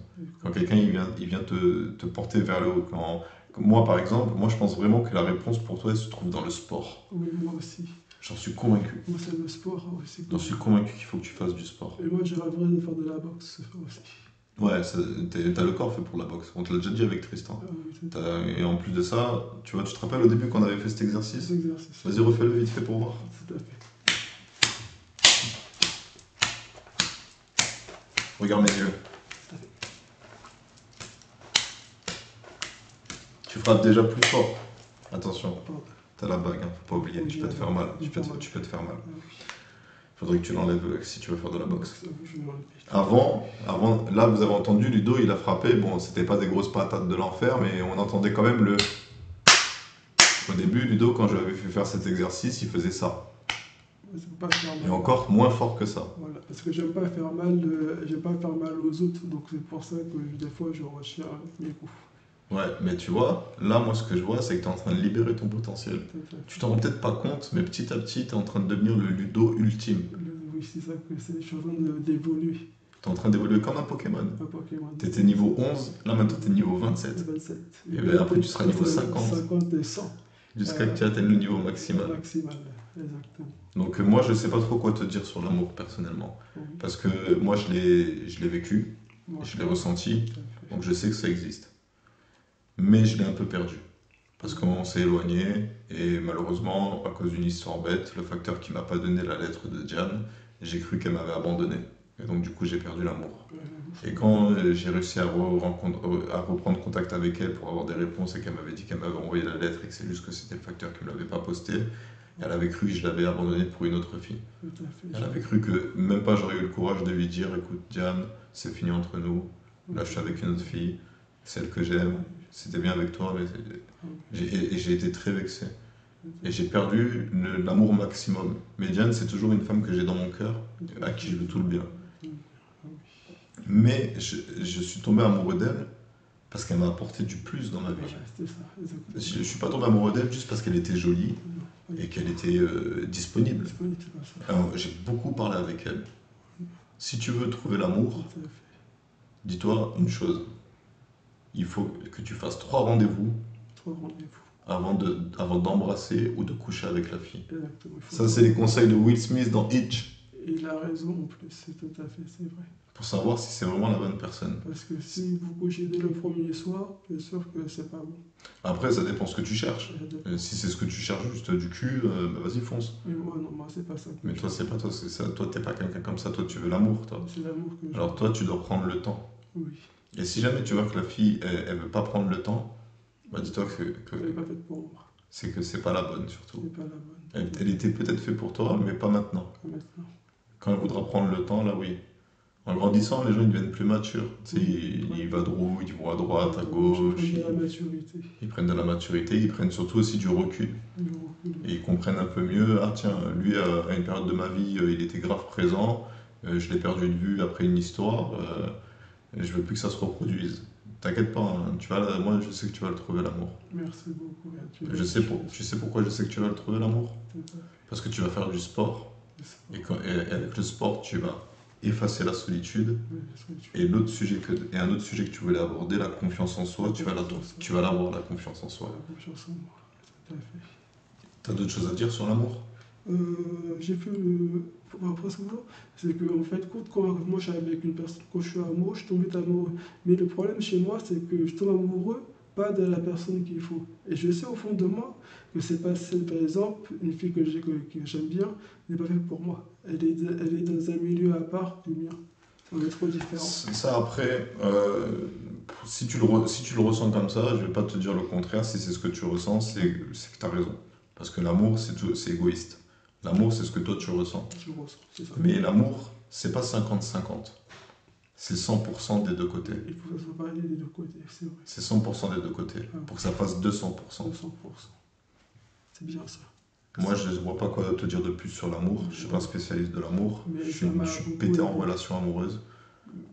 Quand quelqu'un il vient te porter vers le haut. Moi, par exemple, moi, je pense vraiment que la réponse pour toi, elle se trouve dans le sport. Oui, moi aussi. J'en suis convaincu. Moi, c'est le sport aussi. J'en suis convaincu qu'il faut que tu fasses du sport. Et moi, je rêverais de faire de la boxe aussi. Ouais, t'as le corps fait pour la boxe. On te l'a déjà dit avec Tristan. Ah oui, c'est Et en plus de ça, tu te rappelles au début qu'on avait fait cet exercice? cet exercice. Vas-y, refais-le vite fait pour voir. Tout à fait. Regarde mes yeux. Tu frappes déjà plus fort. Attention, Pardon. t'as la bague, hein, faut pas oublier. Tu peux te faire mal. Tu peux te faire mal. Faudrait que tu l'enlèves si tu veux faire de la boxe. Je vais m'enlever. Avant, là vous avez entendu Ludo, il a frappé. Bon, c'était pas des grosses patates de l'enfer, mais on entendait quand même le. Au début, Ludo, quand je lui avais fait faire cet exercice, il faisait ça. C'est pas faire mal. Et encore moins fort que ça. Voilà, parce que j'aime pas faire mal, j'aime pas faire mal aux autres, donc c'est pour ça que des fois je retire mes coups. Ouais, mais tu vois, là, moi, ce que je vois, c'est que tu es en train de libérer ton potentiel. Tu t'en rends peut-être pas compte, mais petit à petit, tu es en train de devenir le Ludo ultime. Oui, c'est ça que c'est, je suis en train d'évoluer. Tu es en train d'évoluer comme un Pokémon. Un Pokémon. Tu étais niveau 11, là maintenant tu es niveau 27. 27. Et bien après, tu seras niveau 50. 50 et 100. Jusqu'à que tu atteignes le niveau maximal. Maximal, exactement. Donc moi, je sais pas trop quoi te dire sur l'amour personnellement. Oui. Parce que moi, je l'ai vécu, Moi, je l'ai ressenti, tout à fait. donc je sais que ça existe. Mais je l'ai un peu perdu. Parce qu'on s'est éloigné, et malheureusement, à cause d'une histoire bête, le facteur qui m'a pas donné la lettre de Diane, j'ai cru qu'elle m'avait abandonné. Et donc du coup, j'ai perdu l'amour. Et quand j'ai réussi à reprendre contact avec elle pour avoir des réponses et qu'elle m'avait dit qu'elle m'avait envoyé la lettre et que c'est juste que c'était le facteur qui ne me l'avait pas posté, Elle avait cru que je l'avais abandonnée pour une autre fille. Tout à fait. Elle avait cru que même pas j'aurais eu le courage de lui dire, écoute Diane, c'est fini entre nous, là je suis avec une autre fille, celle que j'aime, c'était bien avec toi, mais j'ai été très vexé. Et j'ai perdu l'amour maximum. Mais Diane, c'est toujours une femme que j'ai dans mon cœur, à qui je veux tout le bien. Mais je suis tombé amoureux d'elle parce qu'elle m'a apporté du plus dans ma vie. Voilà, c'était ça, exactement. Je ne suis pas tombé amoureux d'elle juste parce qu'elle était jolie et qu'elle était disponible. Alors, j'ai beaucoup parlé avec elle. Si tu veux trouver l'amour, Tout à fait. dis-toi une chose. Il faut que tu fasses 3 rendez-vous 3 rendez-vous. avant d'embrasser ou de coucher avec la fille. Exactement. Ça, c'est les conseils de Will Smith dans Hitch. Et il a raison en plus, c'est tout à fait, c'est vrai. Pour savoir si c'est vraiment la bonne personne. Parce que si vous couchez dès le premier soir, c'est sûr que c'est pas bon. Après, ça dépend ce que tu cherches. Si c'est ce que tu cherches, juste du cul, bah vas-y, fonce. Mais moi, non, moi, c'est pas ça. Mais toi, c'est pas toi, c'est ça. Toi, t'es pas quelqu'un comme ça. Toi, tu veux l'amour, toi. C'est l'amour que je Alors, toi, tu dois prendre le temps. Oui. Et si jamais tu vois que la fille, elle veut pas prendre le temps, bah dis-toi Elle n'est pas faite pour moi. c'est que c'est pas la bonne, surtout. C'est pas la bonne. Elle était peut-être faite pour toi, mais pas maintenant. Pas maintenant. Quand elle voudra prendre le temps, là, oui. En grandissant, les gens ils deviennent plus matures. Tu sais, ils vadrouillent, ils vont à droite, à gauche. Ils prennent de la maturité. Ils prennent de la maturité, ils prennent surtout aussi du recul. Et ils comprennent un peu mieux, ah tiens, lui à une période de ma vie, il était grave présent, je l'ai perdu de vue après une histoire, je veux plus que ça se reproduise. T'inquiète pas, hein, moi je sais que tu vas le trouver l'amour. Merci beaucoup. Tu sais pourquoi je sais que tu vas le trouver l'amour? Parce que tu vas faire du sport, et avec le sport tu vas effacer la solitude, et un autre sujet que tu voulais aborder, la confiance en soi, tu vas l'avoir, la confiance en soi. La confiance en moi, tout à fait. T'as d'autres choses à dire sur l'amour? J'ai fait après souvent, c'est que en fait, quand moi je suis avec une personne, quand je suis amoureux, je tombe vite amoureux. Mais le problème chez moi, c'est que je tombe amoureux pas de la personne qu'il faut. Et je sais au fond de moi que c'est pas celle, par exemple, une fille que j'aime bien, n'est pas faite pour moi. Elle est dans un milieu à part du mien. On est trop différents. Ça après, si tu le ressens comme ça, je vais pas te dire le contraire. Si c'est ce que tu ressens, c'est que tu as raison. Parce que l'amour, c'est égoïste. L'amour, c'est ce que toi tu ressens. Je ressens, c'est ça. Mais l'amour, c'est pas 50-50. C'est 100% des deux côtés. Il faut que ça soit validé des deux côtés, c'est vrai. C'est 100% des deux côtés. Pour que ça fasse 200%. 200%. C'est bien ça. Moi, je ne vois pas quoi te dire de plus sur l'amour. Je ne suis pas spécialiste de l'amour. Je suis pété en relation amoureuse.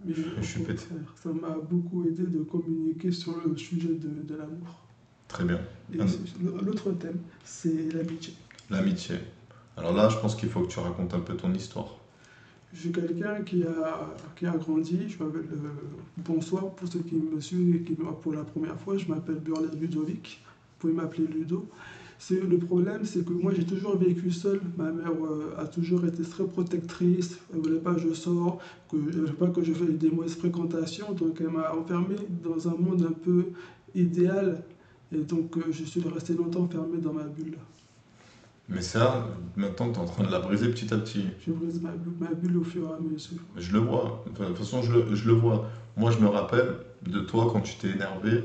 Mais je suis pété. Ça m'a beaucoup aidé de communiquer sur le sujet de l'amour. Très bien. L'autre thème, c'est l'amitié. L'amitié. Alors là, je pense qu'il faut que tu racontes un peu ton histoire. Je suis quelqu'un qui a grandi. Je m'appelle bonsoir pour ceux qui me suivent et qui me voient pour la première fois. Je m'appelle Burley Ludovic. Vous pouvez m'appeler Ludo. Le problème, c'est que moi, j'ai toujours vécu seul. Ma mère a toujours été très protectrice. Elle ne voulait pas que je sorte, elle ne voulait pas que je fasse des mauvaises fréquentations. Donc, elle m'a enfermé dans un monde un peu idéal. Et donc, je suis resté longtemps enfermé dans ma bulle. Mais ça, maintenant, tu es en train de la briser petit à petit. Je brise ma bulle au fur et à mesure. Je le vois. De toute façon, je le vois. Moi, je me rappelle de toi quand tu t'es énervé,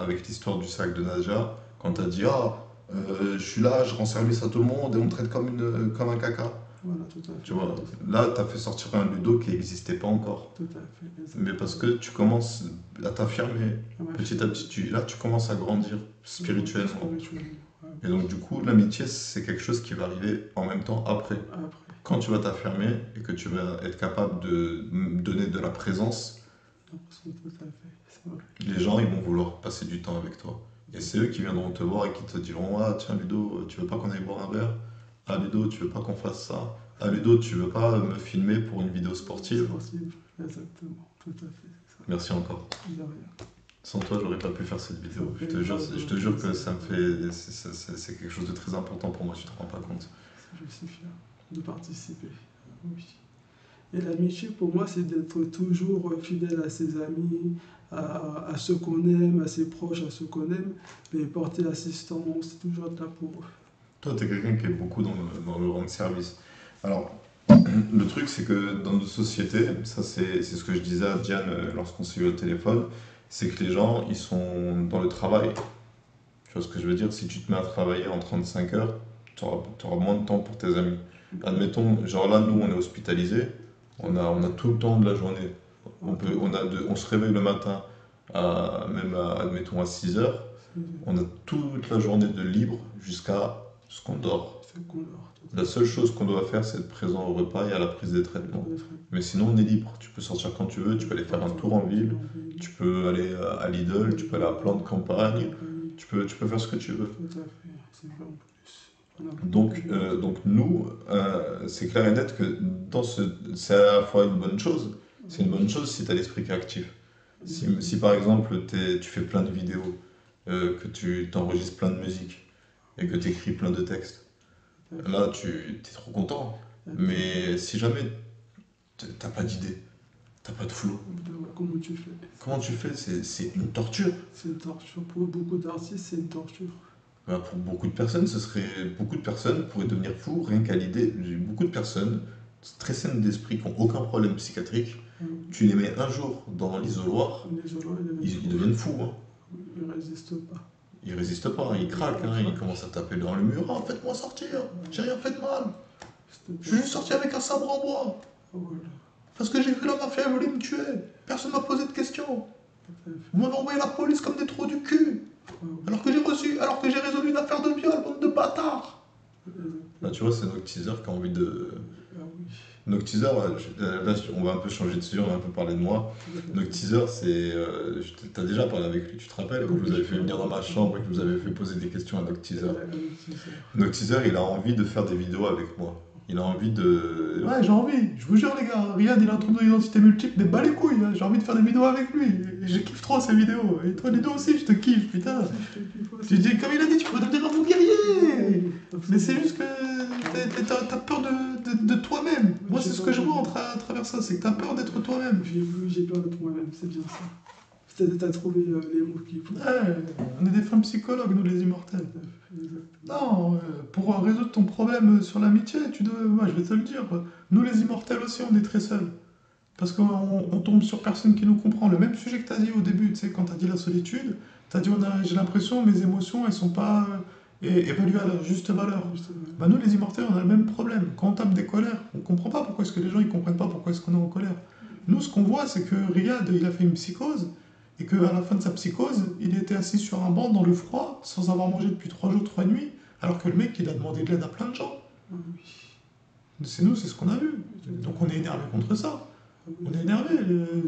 avec l'histoire du sac de Nadja, quand tu as dit « Ah, je suis là, je rends service à tout le monde et on me traite comme un caca. » Voilà, tout à fait. Tu vois, là, tu as fait sortir un Ludo qui n'existait pas encore. Tout à fait. Exactement. Mais parce que tu commences à t'affirmer petit à petit. Là, tu commences à grandir spirituellement. Et donc, du coup, l'amitié, c'est quelque chose qui va arriver en même temps après. Quand tu vas t'affirmer et que tu vas être capable de donner de la présence, tout à fait. Les gens, ils vont vouloir passer du temps avec toi. Et c'est eux qui viendront te voir et qui te diront « Ah, tiens, Ludo, tu veux pas qu'on aille boire un verre? Ah, Ludo, tu veux pas qu'on fasse ça? Ah, Ludo, tu veux pas me filmer pour une vidéo sportive? » Exactement, tout à fait. Ça. Merci encore. De rien. Sans toi, j'aurais pas pu faire cette vidéo. Je te jure que c'est quelque chose de très important pour moi, tu te rends pas compte. Je suis fier de participer, oui. Et l'amitié, pour moi, c'est d'être toujours fidèle à ses amis, à ceux qu'on aime, à ses proches, à ceux qu'on aime, et porter assistance, toujours être là pour eux. Toi, tu es quelqu'un qui est beaucoup dans le rang de service. Alors, le truc, c'est que dans notre société, ça c'est ce que je disais à Diane lorsqu'on s'est eu au téléphone, c'est que les gens, ils sont dans le travail. Tu vois ce que je veux dire? Si tu te mets à travailler en 35 heures, tu auras moins de temps pour tes amis. Admettons, genre là, nous, on est hospitalisés, on a tout le temps de la journée. On se réveille le matin, admettons, à 6 heures. On a toute la journée de libre jusqu'à ce qu'on dort. La seule chose qu'on doit faire, c'est être présent au repas et à la prise des traitements. Mais sinon, on est libre. Tu peux sortir quand tu veux, tu peux aller faire un tour en ville, tu peux aller à Lidl, tu peux aller à Plan de Campagne, tu peux faire ce que tu veux. Tout à fait, c'est vrai en plus. Donc nous, c'est clair et net que c'est à la fois une bonne chose. C'est une bonne chose si tu as l'esprit qui est actif. Si par exemple tu fais plein de vidéos, que tu t'enregistres plein de musique et que tu écris plein de textes, là tu es trop content. Mais si jamais t'as pas d'idée, t'as pas de flow, Comment tu fais? comment tu fais? C'est une torture. C'est une torture. Pour beaucoup d'artistes, c'est une torture. Ben, pour beaucoup de personnes, beaucoup de personnes pourraient devenir fous rien qu'à l'idée. Beaucoup de personnes très saines d'esprit qui n'ont aucun problème psychiatrique. Tu les mets un jour dans l'isoloir, ils deviennent fous. Hein. Ils résistent pas. Ils résistent pas, ils craquent, hein, ils commencent à taper dans le mur. Ah, faites-moi sortir, j'ai rien fait de mal. Je suis juste sorti avec un sabre en bois. Voilà. Parce que j'ai cru la mafia, elle voulait me tuer. Personne m'a posé de questions. Vous m'avez envoyé la police comme des trous du cul. Alors que j'ai résolu une affaire de viol, bande de bâtards. Là, tu vois, c'est Nocteaser qui a envie de. Nocteaser, là, on va un peu changer de sujet, on va un peu parler de moi. Nocteaser, c'est. T'as déjà parlé avec lui, tu te rappelles, quand je vous avais fait venir dans ma chambre et que je vous avais fait poser des questions à Nocteaser. Nocteaser, il a envie de faire des vidéos avec moi. Il a envie de. Ouais, j'ai envie, je vous jure, les gars. Riyad, il a un trouble d'identité multiple, mais bas les couilles, hein. J'ai envie de faire des vidéos avec lui. Et je kiffe trop ces vidéos. Et toi, les deux aussi, je te kiffe, putain. Tu dis, comme il a dit, tu pourrais devenir un bon guerrier. Mais c'est juste que t'as peur de toi-même. Moi, c'est ce que je vois à travers ça, c'est que t'as peur d'être toi-même. J'ai peur d'être moi-même, c'est bien ça. T'as trouvé les mots qu'il faut. Ouais, on est des femmes psychologues, nous les immortels. Non, pour résoudre ton problème sur l'amitié, je vais te le dire, nous les immortels aussi, on est très seuls. Parce qu'on tombe sur personne qui nous comprend. Le même sujet que tu as dit au début, tu sais, quand tu as dit la solitude, tu as dit j'ai l'impression que mes émotions, elles sont pas évaluées à leur juste valeur. Bah, nous les immortels, on a le même problème. Quand on tape des colères, on comprend pas pourquoi est-ce que les gens ils comprennent pas pourquoi est-ce qu'on est en colère. Nous, ce qu'on voit, c'est que Riyad, il a fait une psychose, et qu'à la fin de sa psychose, il était assis sur un banc dans le froid, sans avoir mangé depuis 3 jours, 3 nuits, alors que le mec, il a demandé de l'aide à plein de gens. C'est nous, c'est ce qu'on a vu. Donc on est énervé contre ça. On est énervé.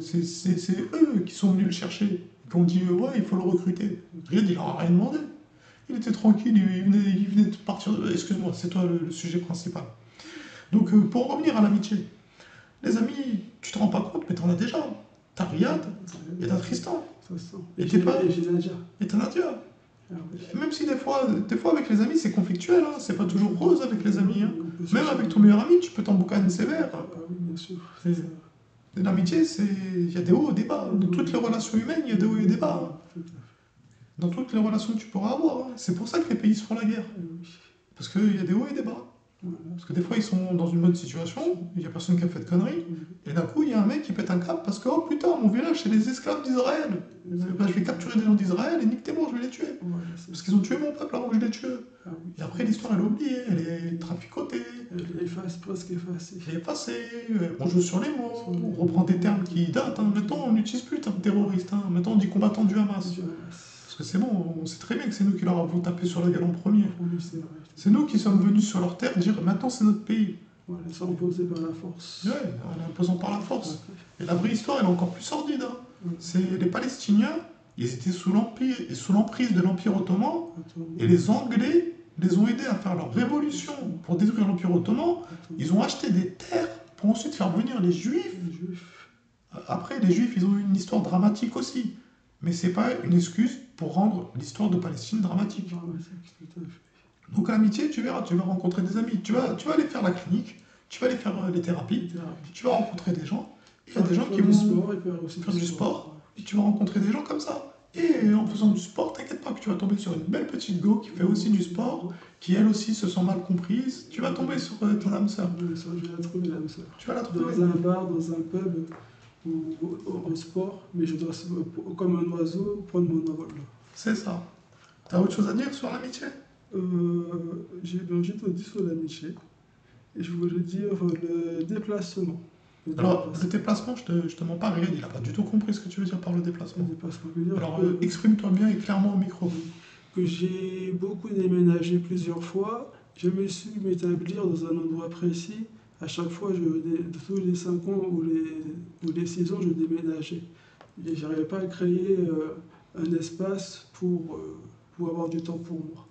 C'est eux qui sont venus le chercher. Qui ont dit, ouais, il faut le recruter. Riyad, il leur a rien demandé. Il était tranquille, il venait de partir. Excuse-moi, c'est toi le sujet principal. Donc pour revenir à l'amitié, les amis, tu te rends pas compte, mais t'en as déjà. T'as Riyad et t'as Tristan. Et j'ai Nadia. Et t'as Nadia. Même si des fois avec les amis c'est conflictuel, hein. C'est pas toujours rose avec les amis. Hein. Même avec ton meilleur ami, tu peux t'emboucaner sévère. Oui, bien sûr. L'amitié, il y a des hauts et des bas. Dans toutes les relations humaines, il y a des hauts et des bas. Dans toutes les relations que tu pourras avoir. Hein. C'est pour ça que les pays se font la guerre. Parce qu'il y a des hauts et des bas. Parce que des fois, ils sont dans une bonne situation, il n'y a personne qui a fait de conneries, et d'un coup, il y a un mec qui pète un câble parce que, oh putain, mon village, c'est les esclaves d'Israël. Ben, je vais capturer des gens d'Israël et niquez-moi, je vais les tuer. Parce qu'ils ont tué mon peuple avant que je les tue. Et après, l'histoire, elle est oubliée, elle est traficotée. Elle est presque effacée. Elle est effacée, on joue sur les mots, on reprend des termes qui datent. Hein. Maintenant, on n'utilise plus le terme terroriste. Hein. Maintenant, on dit combattant du Hamas. Parce que c'est bon, on sait très bien que c'est nous qui leur avons tapé sur la gueule en premier. C'est nous qui sommes venus sur leur terre dire maintenant c'est notre pays. Voilà, c'est imposé par la force. Ouais, en imposant par la force. Et la vraie histoire, elle est encore plus sordide. Hein. C'est les Palestiniens, ils étaient sous l'emprise de l'Empire ottoman, et les Anglais les ont aidés à faire leur révolution pour détruire l'Empire ottoman. Ils ont acheté des terres pour ensuite faire venir les Juifs. Après, les Juifs, ils ont eu une histoire dramatique aussi. Mais c'est pas une excuse pour rendre l'histoire de Palestine dramatique. Donc l'amitié, tu verras, tu vas rencontrer des amis, tu vas aller faire la clinique, tu vas aller faire les thérapies, tu vas rencontrer des gens, et il y a des gens qui vont faire du sport, et tu vas rencontrer des gens comme ça. Et en faisant du sport, t'inquiète pas que tu vas tomber sur une belle petite go qui fait aussi du sport, qui elle aussi se sent mal comprise, tu vas tomber sur ton âme sœur. Je vais la trouver, l'âme sœur. Tu vas la trouver. Dans un bar, dans un pub, ou en sport, mais je dois, comme un oiseau, prendre mon envol. C'est ça. T'as autre chose à dire sur l'amitié? J'étais au 10 de l'amitié et je voulais dire le déplacement. Le Alors, le déplacement. déplacement, je te mens pas, Riyad, il a pas du tout compris ce que tu veux dire par le Le déplacement. déplacement veut dire Alors, exprime-toi bien et clairement au micro. que j'ai beaucoup déménagé plusieurs fois. Je me suis m'établir dans un endroit précis. À chaque fois, tous les 5 ans ou les 6 ans, je déménageais. Et j'arrivais pas à créer un espace pour avoir du temps pour moi.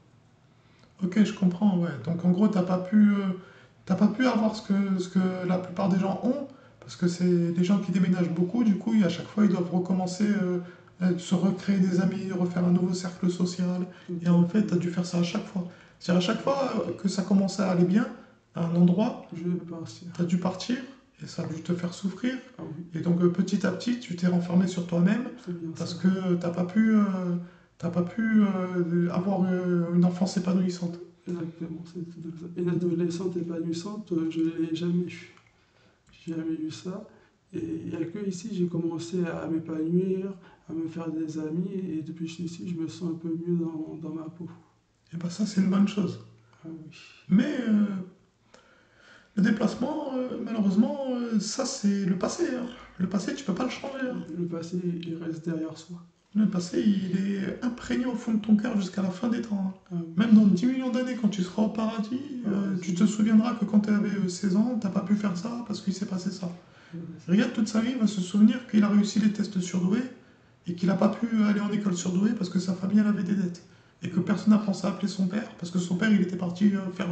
Ok, je comprends, ouais. Donc, en gros, t'as pas pu avoir ce que la plupart des gens ont, parce que c'est des gens qui déménagent beaucoup, du coup, à chaque fois, ils doivent recommencer, se recréer des amis, refaire un nouveau cercle social. Tout Et à en fait. fait, t'as dû faire ça à chaque fois. C'est-à-dire, à chaque fois que ça commençait à aller bien, à un endroit, Je vais partir. t'as dû partir, et ça a dû te faire souffrir. Ah oui, Et donc, petit à petit, tu t'es renfermé sur toi-même, c'est bien ça. parce que t'as pas pu avoir une enfance épanouissante. Exactement. Une adolescente épanouissante, je ne l'ai jamais eu. J'ai jamais eu ça. Et il n'y a que ici j'ai commencé à m'épanouir, à me faire des amis. Et depuis que je suis ici, je me sens un peu mieux dans ma peau. Et ben ça, c'est une bonne chose. Ah oui. Mais le déplacement, malheureusement, ça, c'est le passé, hein. Le passé, tu peux pas le changer, hein. Le passé, il reste derrière soi. Le passé, il est imprégné au fond de ton cœur jusqu'à la fin des temps, hein. Ah oui. Même dans 10 millions d'années, quand tu seras au paradis, Ah, tu te souviendras que quand tu avais 16 ans, t'as pas pu faire ça parce qu'il s'est passé ça. Regarde, toute sa vie, il va se souvenir qu'il a réussi les tests surdoués et qu'il n'a pas pu aller en école surdouée parce que sa famille elle avait des dettes. Et que personne n'a pensé à appeler son père parce que son père il était parti faire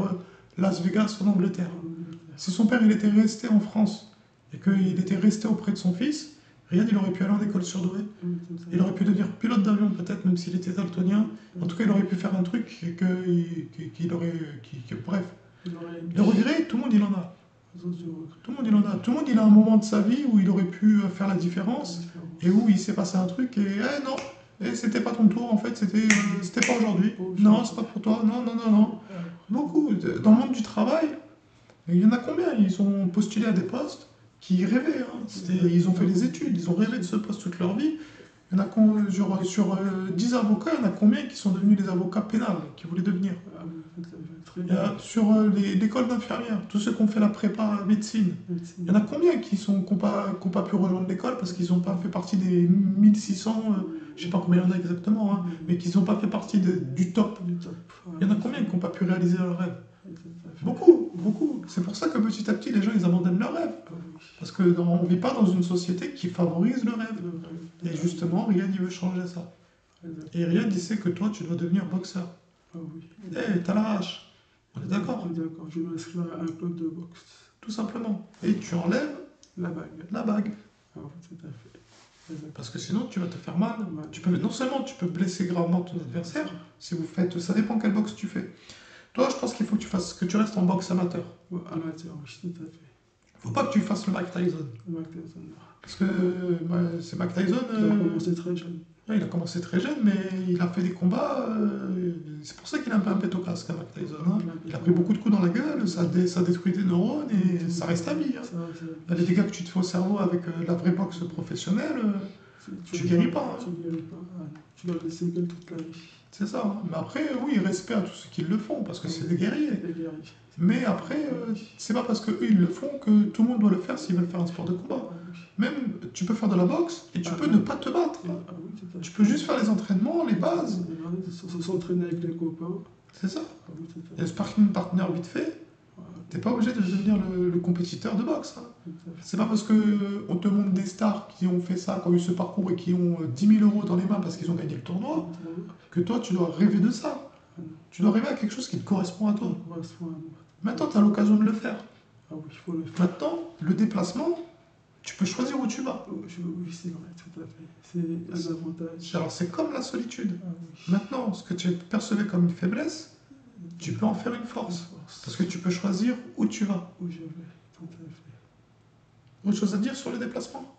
Las Vegas en Angleterre. Si son père il était resté en France et qu'il était resté auprès de son fils, Riyad il aurait pu aller en école surdouée. Il aurait pu devenir pilote d'avion peut-être même s'il était daltonien. En tout cas il aurait pu faire un truc qu'il aurait... bref. Le regret, tout le monde il en a. Tout le monde il en a. Tout le monde il a un moment de sa vie où il aurait pu faire la différence et où il s'est passé un truc et non, et c'était pas ton tour en fait, c'était pas aujourd'hui. Non, c'est pas pour toi. Non, non, non, non. Beaucoup. Dans le monde du travail, il y en a combien? Ils ont postulé à des postes qui rêvaient, hein. Ils ont fait des études, ils ont rêvé de ce poste toute leur vie. Il y en a sur 10 avocats, il y en a combien qui sont devenus des avocats pénals, qui voulaient devenir? Sur l'école d'infirmière, tous ceux qui ont fait la prépa médecine, il y en a combien qui n'ont pas pu rejoindre l'école parce qu'ils n'ont pas fait partie des 1600, je ne sais pas combien il y en a exactement, hein, mais qu'ils n'ont pas fait partie du top. Il y en a combien qui n'ont pas pu réaliser leurs rêves? Beaucoup, beaucoup. C'est pour ça que petit à petit, les gens, ils abandonnent leurs rêves. Parce qu'on ne vit pas dans une société qui favorise le rêve. Et justement, Riyad, il veut changer ça. Et Riyad, il sait que toi, tu dois devenir boxeur. Ah oui. Eh, t'as la hache. On est d'accord? D'accord, je m'inscris à un club de boxe. Tout simplement. Et tu enlèves La bague. la bague. Ah oui, tout à fait. Exactement. Parce que sinon, tu vas te faire mal. Ouais. Non seulement tu peux blesser gravement ton adversaire, si vous faites. Ça dépend quelle boxe tu fais. Toi, je pense qu'il faut que tu restes en boxe amateur. Ouais, amateur, oui, tout à fait. Faut pas que tu fasses le Mike Tyson. Mike Tyson. Parce que c'est Mike Tyson. Il a commencé très jeune. Il a commencé très jeune, mais il a fait des combats. C'est pour ça qu'il a un peu un pet au casque, hein, Mike Tyson, hein. Il a pris beaucoup de coups dans la gueule, ça détruit des neurones et ça reste à vie, hein. Les dégâts que tu te fais au cerveau avec la vraie boxe professionnelle, tu guéris pas, hein. Tu guéris pas. Tu vas laisser séquelles toute la vie. C'est ça, hein. Mais après, oui, respect à tous ceux qui le font, parce que c'est des guerriers. Des guerriers. Mais après, c'est pas parce qu'eux ils le font que tout le monde doit le faire s'ils veulent faire un sport de combat. Même, tu peux faire de la boxe et tu peux ne pas te battre. Ah oui, tout à fait. Tu peux juste faire les entraînements, les bases. S'entraîner avec les copains. C'est ça. Ah oui, tout à Et fait. le sparring partner vite fait, t'es pas obligé de devenir le compétiteur de boxe, hein. Tout à fait. C'est pas parce que on te montre des stars qui ont fait ça, qui ont eu ce parcours et qui ont 10 000 euros dans les mains parce qu'ils ont gagné le tournoi, que toi tu dois rêver de ça. Tu dois rêver à quelque chose qui te correspond à toi. Maintenant, tu as l'occasion de le faire. Ah oui, il faut le faire. Maintenant, le déplacement, tu peux choisir où tu vas. Oui, c'est vrai, tout à fait. C'est un avantage. Alors, c'est comme la solitude. Ah oui. Maintenant, ce que tu percevais comme une faiblesse, tu peux en faire une force. Parce que tu peux choisir où tu vas. Où je vais, tout à fait. Autre chose à dire sur le déplacement?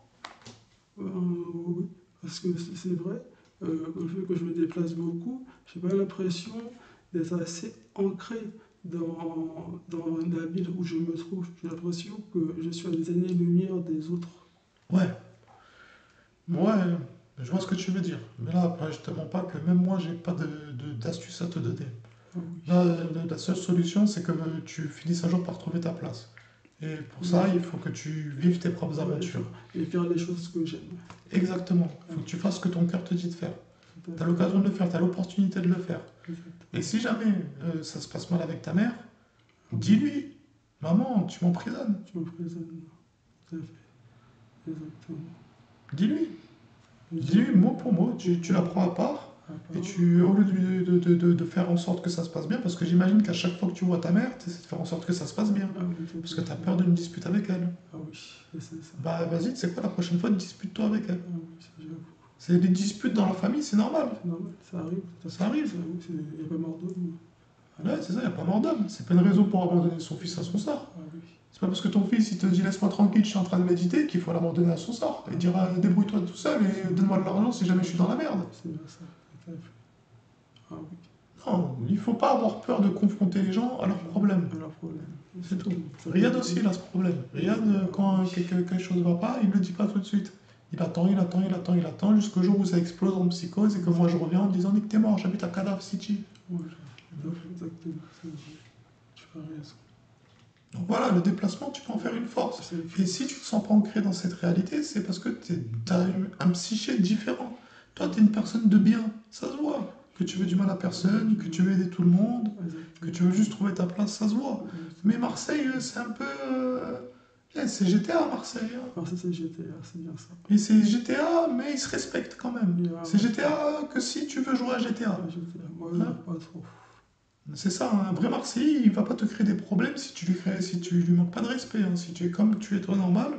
Oui, parce que c'est vrai, le fait que je me déplace beaucoup, j'ai pas l'impression d'être assez ancré dans la ville où je me trouve. J'ai l'impression que je suis à des années-lumière des autres. Ouais. Ouais, je vois ce que tu veux dire. Mais là, après, je te mens pas que même moi, j'ai pas d'astuce à te donner. Ah oui. La seule solution, c'est que tu finisses un jour par trouver ta place. Et pour ça, il faut que tu vives tes propres aventures. Et faire les choses que j'aime. Exactement. Il faut que tu fasses ce que ton cœur te dit de faire. Tout à Tu as fait. l'occasion de le faire, tu as l'opportunité de le faire. Exactement. Et si jamais ça se passe mal avec ta mère, dis-lui, maman, tu m'emprisonnes. Tu me présentes. Tout à fait. Exactement. Dis-lui. Dis-lui mot pour mot, tu la prends à part. À Et part. au lieu de faire en sorte que ça se passe bien, parce que j'imagine qu'à chaque fois que tu vois ta mère, tu essaies de faire en sorte que ça se passe bien. Ah oui, tout à Parce que tu as fait. peur d'une dispute avec elle. Ah oui, c'est ça. Bah vas-y, tu sais quoi, la prochaine fois, dispute-toi avec elle. Ah oui, j'avoue. C'est des disputes dans la famille, c'est normal. C'est normal, ça arrive. Tout à fait. Ça arrive. Il n'y a pas mort d'homme. Ouais, c'est ça, il n'y a pas mort d'homme. C'est pas une raison pour abandonner son fils à son sort. Ah oui. C'est pas parce que ton fils il te dit laisse-moi tranquille, je suis en train de méditer qu'il faut l'abandonner à son sort. Il dira débrouille-toi tout seul et donne-moi de l'argent si jamais je suis dans la merde. C'est bien ça. Tout à fait. Ah oui. Non, il faut pas avoir peur de confronter les gens à leurs problèmes. Alors, problème. C'est tout. Riyad aussi, il a ce problème. Riyad, quand quelque chose ne va pas, il ne le dit pas tout de suite. Il attend jusqu'au jour où ça explose en psychose et que moi je reviens en disant Nick, t'es mort, j'habite à Kadhafi City. Ouais, exactement. C'est vrai. Tu as raison. Donc voilà, le déplacement, tu peux en faire une force. Et si tu ne te sens pas ancré dans cette réalité, c'est parce que tu as un psyché différent. Toi, tu es une personne de bien, ça se voit. Que tu veux du mal à personne, que tu veux aider tout le monde, que tu veux juste trouver ta place, ça se voit. Mais Marseille, c'est un peu... c'est GTA, Marseille. Hein. Alors, ça, c'est GTA, c'est bien ça. Et c'est GTA, mais ils se respectent quand même. Yeah. C'est GTA que si tu veux jouer à GTA. Ah, GTA. Moi, Hein? pas trop. C'est ça, un vrai Marseillais, il va pas te créer des problèmes si tu lui manques pas de respect. Hein. Si tu es comme tu es toi normal,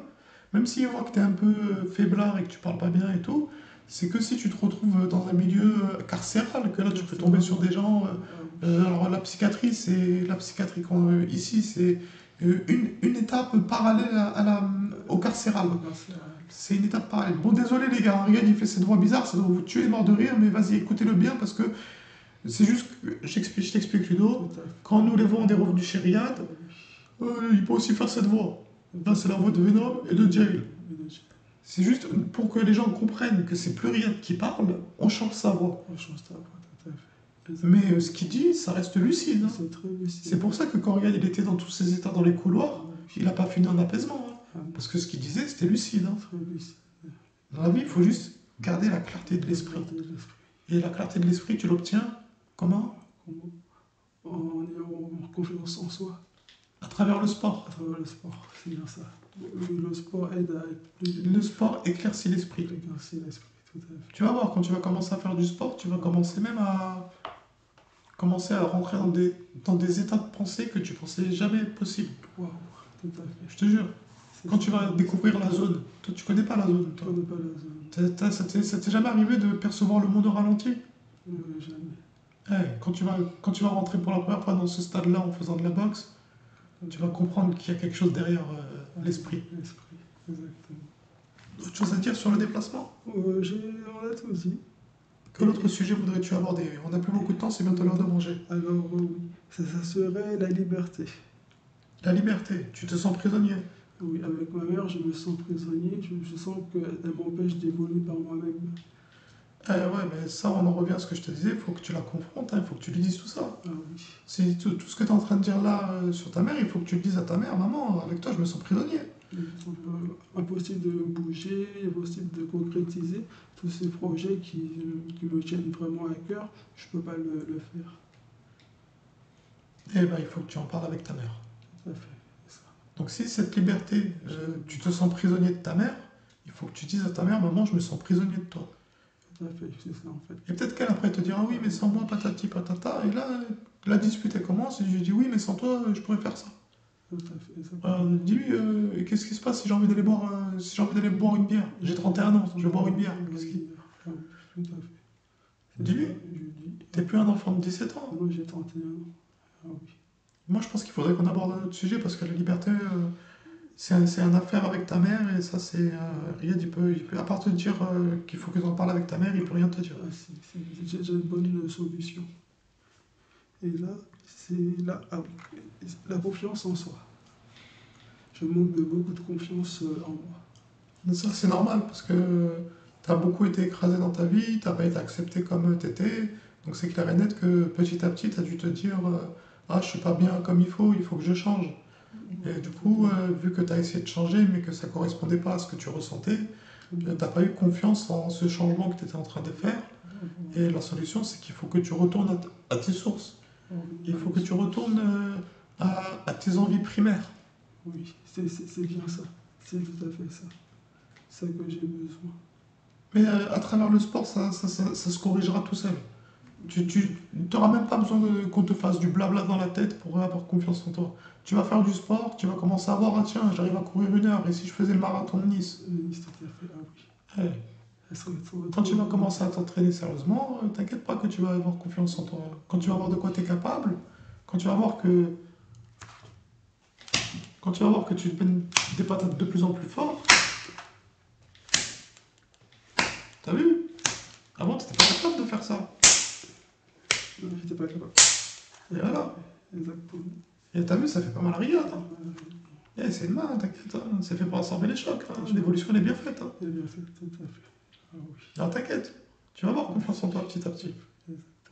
même s'il voit que tu es un peu faiblard et que tu parles pas bien et tout, c'est que si tu te retrouves dans un milieu carcéral, que là tu peux tomber sur des gens. Alors la psychiatrie, ici, c'est une étape parallèle au carcéral. C'est une étape parallèle. Bon, désolé les gars, regarde, il fait cette voix bizarre, ça doit vous tuer mort de rire, mais vas-y, écoutez-le bien parce que c'est juste que, je t'explique Ludo, quand nous les voix on est revenus chez Riyad, il peut aussi faire cette voix. Là, c'est la voix de Venom et de Jail. C'est juste pour que les gens comprennent que c'est plus Riyad qui parle, on change sa voix. On change ta voix, tout à fait. Mais ce qu'il dit, ça reste lucide. Hein. C'est très lucide. C'est pour ça que quand Riyad il était dans tous ces états dans les couloirs, il n'a pas fini en apaisement. Hein. Parce que ce qu'il disait, c'était lucide. Hein. Très lucide. Dans la vie, il faut juste garder la clarté de l'esprit. Et la clarté de l'esprit, tu l'obtiens comment? En ayant confiance en soi. À travers le sport. À travers le sport, c'est bien ça. Le sport aide à être plus... Le sport éclaircit l'esprit. Éclaircir l'esprit, tout à fait. Tu vas voir, quand tu vas commencer à faire du sport, tu vas commencer même à rentrer dans des états de pensée que tu pensais jamais possible. Waouh, tout à fait. Je te jure. C'est Quand tu vas découvrir la zone, toi tu connais pas la zone. Je Toi. connais pas la zone. Ça t'est jamais arrivé de percevoir le monde au ralenti? Jamais. Quand tu vas rentrer pour la première fois dans ce stade-là en faisant de la boxe, tu vas comprendre qu'il y a quelque chose derrière l'esprit. L'esprit, exactement. Autre chose à dire sur le déplacement? On a tout dit. Quel autre sujet voudrais-tu aborder? On n'a plus beaucoup de temps, c'est bientôt l'heure de manger. Alors oui, ça serait la liberté. La liberté, tu te sens prisonnier. Oui, avec ma mère, je me sens prisonnier. Je sens qu'elle m'empêche d'évoluer par moi-même. Ouais, mais ça, on en revient à ce que je te disais, il faut que tu la confrontes, il faut que tu lui dises tout ça. Ah oui. C'est tout ce que tu es en train de dire là sur ta mère, il faut que tu le dises à ta mère, maman, avec toi, je me sens prisonnier. Impossible de bouger, impossible de concrétiser tous ces projets qui me tiennent vraiment à cœur, je ne peux pas le faire. Eh ben, il faut que tu en parles avec ta mère. Tout à fait, c'est ça. Donc si cette liberté, tu te sens prisonnier de ta mère, il faut que tu dises à ta mère, maman, je me sens prisonnier de toi. Tout à fait, c'est ça en fait. Et peut-être qu'elle après te dira, oui, mais sans moi, patati patata, et là, la dispute elle commence, et je lui dis, oui, mais sans toi, je pourrais faire ça. Tout à fait, ça. Dis-lui, qu'est-ce qui se passe si j'ai envie d'aller boire, boire une bière? J'ai 31 ans, je vais boire une bière. Tout à fait. Dis-lui, t'es plus un enfant de 17 ans. Moi j'ai 31 ans. Ah oui. Moi je pense qu'il faudrait qu'on aborde un autre sujet parce que la liberté, c'est une affaire avec ta mère et ça c'est rien, il peut, à part te dire qu'il faut que tu en parles avec ta mère, il peut rien te dire. Ah, j'ai une bonne solution. Et là, c'est la confiance en soi. Je manque de beaucoup de confiance en moi. Ça c'est normal parce que tu as beaucoup été écrasé dans ta vie, tu n'as pas été accepté comme tu étais, Donc c'est clair et net que petit à petit, tu as dû te dire ah, je suis pas bien comme il faut que je change. Et du coup, vu que tu as essayé de changer, mais que ça correspondait pas à ce que tu ressentais, t'as pas eu confiance en ce changement que tu étais en train de faire. Et la solution, c'est qu'il faut que tu retournes à tes sources. Il faut que tu retournes à tes envies primaires. Oui, c'est bien ça. C'est tout à fait ça. C'est ça que j'ai besoin. Mais à travers le sport, ça se corrigera tout seul. Tu n'auras même pas besoin qu'on te fasse du blabla dans la tête pour avoir confiance en toi. Tu vas faire du sport, tu vas commencer à voir, ah tiens, j'arrive à courir 1 heure, et si je faisais le marathon de Nice? Nice, tout à fait. Ah oui. Ouais. Elle serait Quand tu vas commencer à t'entraîner sérieusement, t'inquiète pas que tu vas avoir confiance en toi. Quand tu vas voir de quoi tu es capable, quand tu vas voir que tu te mets des patates de plus en plus fort, t'as vu? Avant, tu n'étais pas capable de faire ça. Non, j'étais pas capable. Et voilà. Exactement. Et t'as vu, ça fait pas mal à rigueur. Eh, c'est une main, t'inquiète, hein. C'est fait pour absorber les chocs. Hein. L'évolution, elle est bien faite. Hein. Elle est bien faite, tout à fait. Ah oui. Alors t'inquiète, tu vas avoir confiance en toi petit à petit.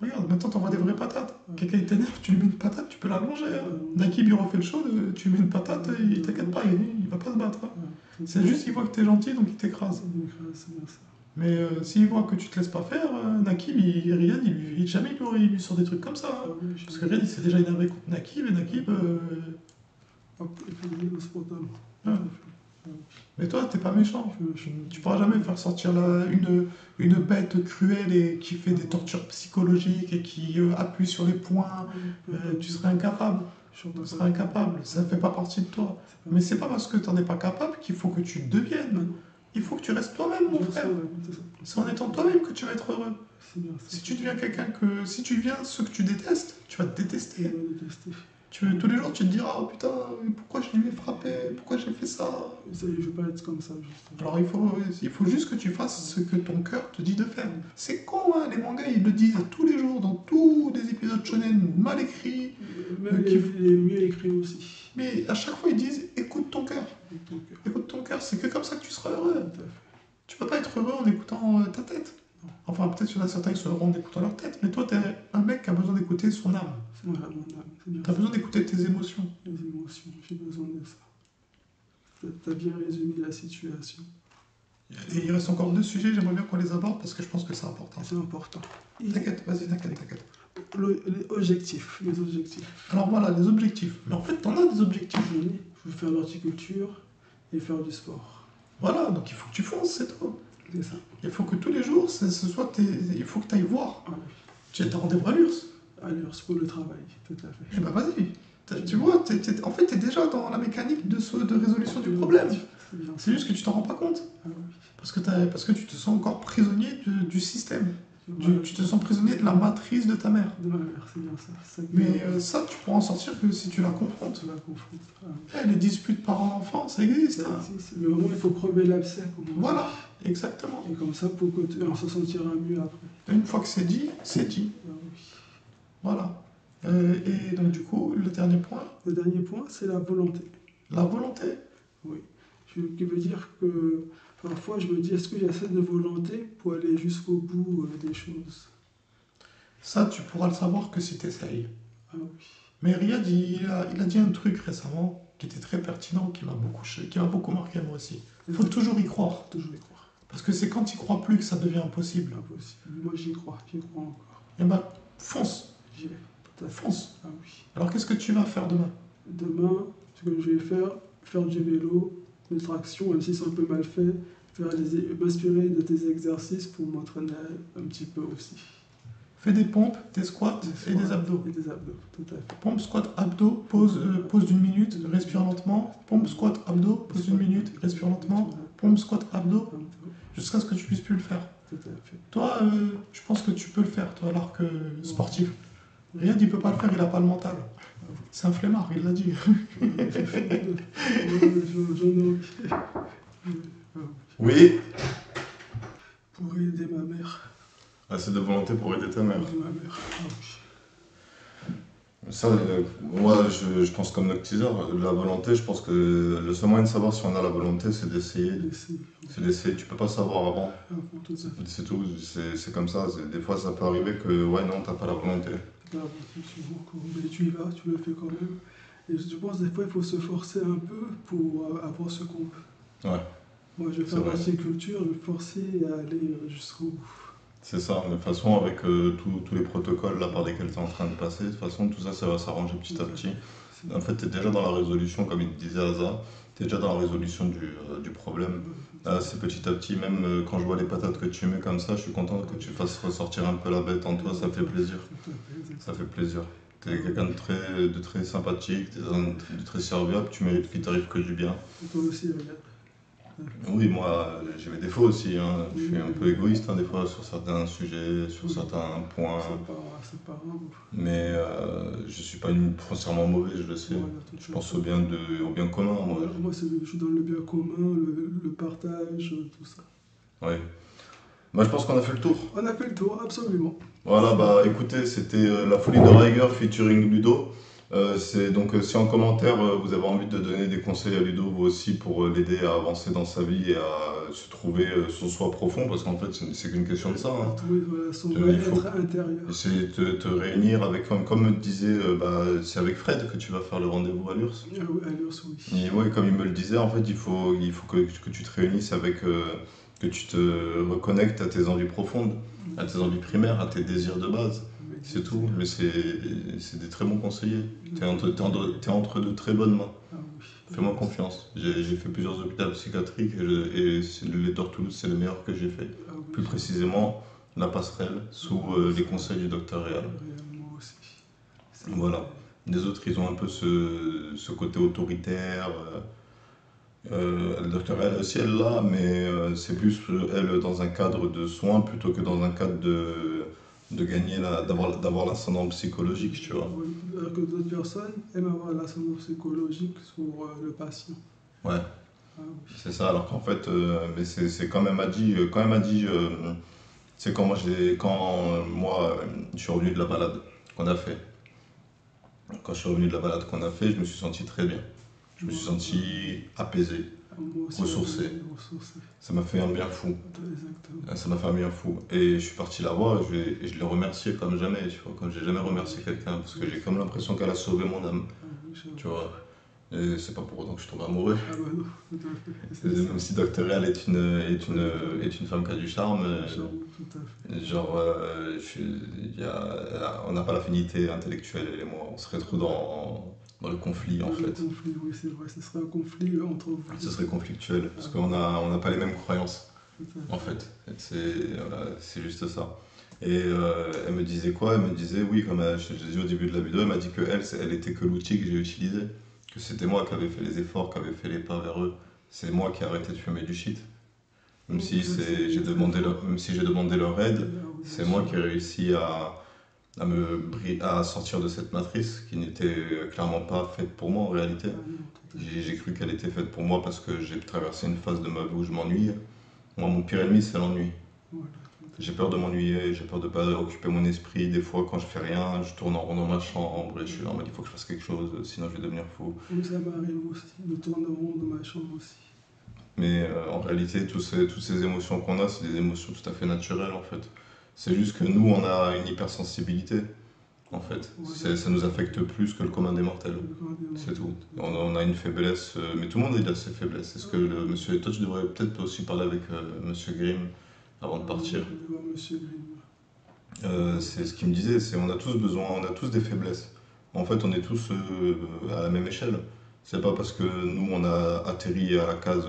Regarde, maintenant t'envoies des vraies patates. Quelqu'un il t'énerve, tu lui mets une patate, tu peux l'allonger. Hein. Nakib il refait le show, tu lui mets une patate, il t'inquiète pas, il va pas se battre. Hein. C'est juste qu'il voit que t'es gentil, donc il t'écrase. C'est bien ça. Mais s'il voit que tu te laisses pas faire, Nakib, Riyad, jamais il lui sort des trucs comme ça. Hein. Parce que Riyad il s'est déjà énervé contre Nakib, et Nakib... Il faut donner le spontané. Mais toi, t'es pas méchant. Tu pourras jamais faire sortir une bête cruelle et qui fait des tortures psychologiques et qui appuie sur les poings. Tu serais incapable. Tu serais incapable. Ça ne fait pas partie de toi. Mais c'est pas parce que tu n'en es pas capable qu'il faut que tu le deviennes. Il faut que tu restes toi-même, mon frère. C'est en étant toi-même que tu vas être heureux. Si tu deviens si tu deviens ce que tu détestes, tu vas te détester. Tous les jours, tu te diras, oh putain, pourquoi je lui ai frappé? Pourquoi j'ai fait ça? Je veux pas être comme ça, justement. Alors il faut juste que tu fasses ce que ton cœur te dit de faire. C'est con, hein, les mangas, ils le disent tous les jours, dans tous les épisodes shonen mal écrits. Même les mieux écrits aussi. Mais à chaque fois, ils disent, écoute ton cœur. Écoute ton cœur, c'est que comme ça que tu seras heureux. Tu peux pas être heureux en écoutant ta tête. Enfin, peut-être qu'il y en a certains qui se heureux en écoutant leur tête, mais toi, t'es un mec qui a besoin d'écouter son âme. Voilà, mon âme. T'as besoin d'écouter tes émotions. Les émotions, j'ai besoin de ça. T'as bien résumé la situation. Et il reste encore 2 sujets, j'aimerais bien qu'on les aborde parce que je pense que c'est important. C'est important. T'inquiète, vas-y, t'inquiète. Les objectifs. Alors voilà, les objectifs. Mais en fait, t'en as des objectifs. Je veux faire l'horticulture et faire du sport. Voilà, donc il faut que tu fonces, c'est tout. C'est ça. Il faut que tous les jours, il faut que tu ailles voir. Ah, oui. Tu as rendez-vous à l'URSS. À l'URSS pour le travail, tout à fait. Eh ben vas-y. Tu vois, en fait, tu es déjà dans la mécanique de résolution du problème. C'est juste que tu t'en rends pas compte. Ah, oui. Parce que tu te sens encore prisonnier du système. Tu te sens prisonnier de la matrice de ta mère. De ma mère, c'est bien ça. Mais ça, tu pourras en sortir que si tu la confrontes. Les disputes parents-enfants, ça existe. Ça existe. Mais au moins, il faut crever l'abcès. Voilà, exactement. Et comme ça, on se sentira mieux après. Une fois que c'est dit, c'est dit. Ah, oui. Voilà. Et donc du coup, le dernier point. Le dernier point, c'est la volonté. La volonté. Oui. Ce qui veut dire que parfois je me dis, est-ce que j'ai assez de volonté pour aller jusqu'au bout des choses? Ça, tu pourras le savoir que si tu essayes. Ah oui. Mais Riyad, il a dit un truc récemment qui était très pertinent, qui m'a beaucoup marqué moi aussi. Il faut toujours y croire. Toujours y croire. Parce que c'est quand tu n'y crois plus que ça devient impossible. Moi j'y crois encore. Eh ben, fonce. J'y vais. Fonce. Ah oui. Alors qu'est-ce que tu vas faire demain? Demain, ce que je vais faire du vélo, de traction, même si c'est un peu mal fait, m'inspirer de tes exercices pour m'entraîner un petit peu aussi. Fais des pompes, des squats et des abdos. Et des abdos, tout à fait. Pompe, squat, abdos, pause d'1 minute, respire lentement. Pompe, squat, abdos, pause d'1 minute, respire lentement. Pompe, squat, abdos, jusqu'à ce que tu puisses plus le faire. Tout à fait. Toi, je pense que tu peux le faire, toi, alors que sportif. Riyad, il peut pas le faire, il a pas le mental. C'est un flemmard, il l'a dit. Oui. Pour aider ma mère. Assez de volonté pour aider ta mère. Ma mère. Ça, moi, je pense comme Noctiseur, la volonté, je pense que le seul moyen de savoir si on a la volonté, c'est d'essayer. Laisser C'est d'essayer, tu peux pas savoir avant. avant tout à fait. C'est tout, c'est comme ça. Des fois, ça peut arriver que, ouais, non, t'as pas la volonté. Là, effectivement, mais tu y vas, tu le fais quand même. Et je pense des fois il faut se forcer un peu pour avoir ce qu'on veut. Ouais, Moi je vais c'est faire vrai. l'horticulture, je vais me forcer à aller jusqu'au bout. C'est ça. Mais de toute façon, avec tous les protocoles là par lesquels tu es en train de passer, de toute façon, tout ça, ça va s'arranger petit à petit. En fait, tu es déjà dans la résolution, comme il te disait Asa, tu es déjà dans la résolution du problème. Là, c'est petit à petit, même quand je vois les patates que tu mets comme ça, je suis content que tu fasses ressortir un peu la bête en toi, ça fait plaisir. Tout à fait, Ça exactement. fait plaisir. T'es quelqu'un de très sympathique, de très serviable, tu mérites qu'il t'arrive que du bien. Et toi aussi, regarde. Oui, moi, j'ai mes défauts aussi, hein. Je suis un peu Oui, égoïste, hein, des fois, sur certains sujets, sur oui, certains points. c'est pas grave. Mais je suis pas foncièrement mauvais, je le sais. Voilà, Je tout à pense fait. au bien commun, moi. Voilà, moi, je suis dans le bien commun, le partage, tout ça. Ouais. Bah, je pense qu'on a fait le tour. On a fait le tour, absolument. Voilà, bah écoutez, c'était La Folie de Riger featuring Ludo. Si en commentaire vous avez envie de donner des conseils à Ludo, vous aussi, pour l'aider à avancer dans sa vie et à se trouver son soi profond, parce qu'en fait, c'est qu'une question de ça, hein. Trouver voilà, son Il faut être intérieur. essayer de te réunir avec, comme me disait, c'est avec Fred que tu vas faire le rendez-vous à l'URSS. Ah oui, à l'URSS, oui. Et ouais, comme il me le disait, en fait, il faut que tu te réunisses avec, que tu te reconnectes à tes envies profondes, à tes envies primaires, à tes désirs de base. C'est tout, mais c'est des très bons conseillers. T'es entre de très bonnes mains. Ah oui. Fais-moi confiance. J'ai fait plusieurs hôpitaux psychiatriques les Toulouse, c'est le meilleur que j'ai fait. Ah oui, Plus précisément, la passerelle, sous les conseils du docteur Réal. Réellement aussi. Voilà. Les autres, ils ont un peu ce côté autoritaire. Le docteur Réal aussi, elle l'a, mais c'est plus, elle, dans un cadre de soins plutôt que dans un cadre de gagner, d'avoir l'ascendant psychologique, tu vois. Oui, alors que d'autres personnes aiment avoir l'ascendant psychologique sur le patient. Ouais. Ah oui. C'est ça, alors qu'en fait, mais c'est quand même dit, c'est quand moi, je suis revenu de la balade qu'on a fait. Quand je suis revenu de la balade qu'on a fait, je me suis senti très bien. Je me suis senti apaisé, Moi aussi, ressourcé. ressourcé. Ça m'a fait un bien fou. Exactement. Ça m'a fait un bien fou. Et je suis parti la voir et je l'ai remercié comme jamais, tu vois, comme j'ai jamais remercié quelqu'un, parce que j'ai comme l'impression qu'elle a sauvé mon âme, Ah oui, j'avoue. tu vois. Et c'est pas pour autant que je tombe amoureux. Ah bah non, tout à fait. Même si Dr. Real est une femme qui a du charme, J'avoue, tout à fait. genre, on n'a pas l'affinité intellectuelle, elle et moi. On serait trop dans le conflit, en Le fait. conflit, oui, c'est vrai, ce serait un conflit entre vous. Ce serait conflictuel, parce qu'on n'a pas les mêmes croyances, Tout à fait. en fait. C'est juste ça. Et elle me disait quoi? Elle me disait, oui, comme je te l'ai dit au début de la vidéo, elle m'a dit que elle était que l'outil que j'ai utilisé. Que c'était moi qui avais fait les efforts, qui avais fait les pas vers eux. C'est moi qui ai arrêté de fumer du shit. Même si j'ai demandé leur aide, Ah oui, c'est bien moi sûr. qui ai réussi à sortir de cette matrice qui n'était clairement pas faite pour moi en réalité. Ah non, tout à fait. J'ai cru qu'elle était faite pour moi parce que j'ai traversé une phase de ma vie où je m'ennuyais. Moi, mon pire ennemi, c'est l'ennui. Voilà, J'ai peur de m'ennuyer, j'ai peur de ne pas occuper mon esprit. Des fois, quand je fais rien, je tourne en rond dans ma chambre et je suis là en mode il faut que je fasse quelque chose, sinon je vais devenir fou. oui, ça m'arrive aussi, de tourner en rond dans ma chambre aussi. Mais en réalité, toutes ces émotions qu'on a, c'est des émotions tout à fait naturelles en fait. C'est juste que nous, on a une hypersensibilité en fait. Voilà. Ça nous affecte plus que le commun des mortels. C'est tout. On a une faiblesse, mais tout le monde il a ses faiblesses. Est-ce que monsieur. Toi, tu devrais peut-être aussi parler avec monsieur Grimm avant de partir. Je vais voir Monsieur Grimm. C'est ce qu'il me disait, on a tous besoin, on a tous des faiblesses. En fait, on est tous à la même échelle. C'est pas parce que nous, on a atterri à la case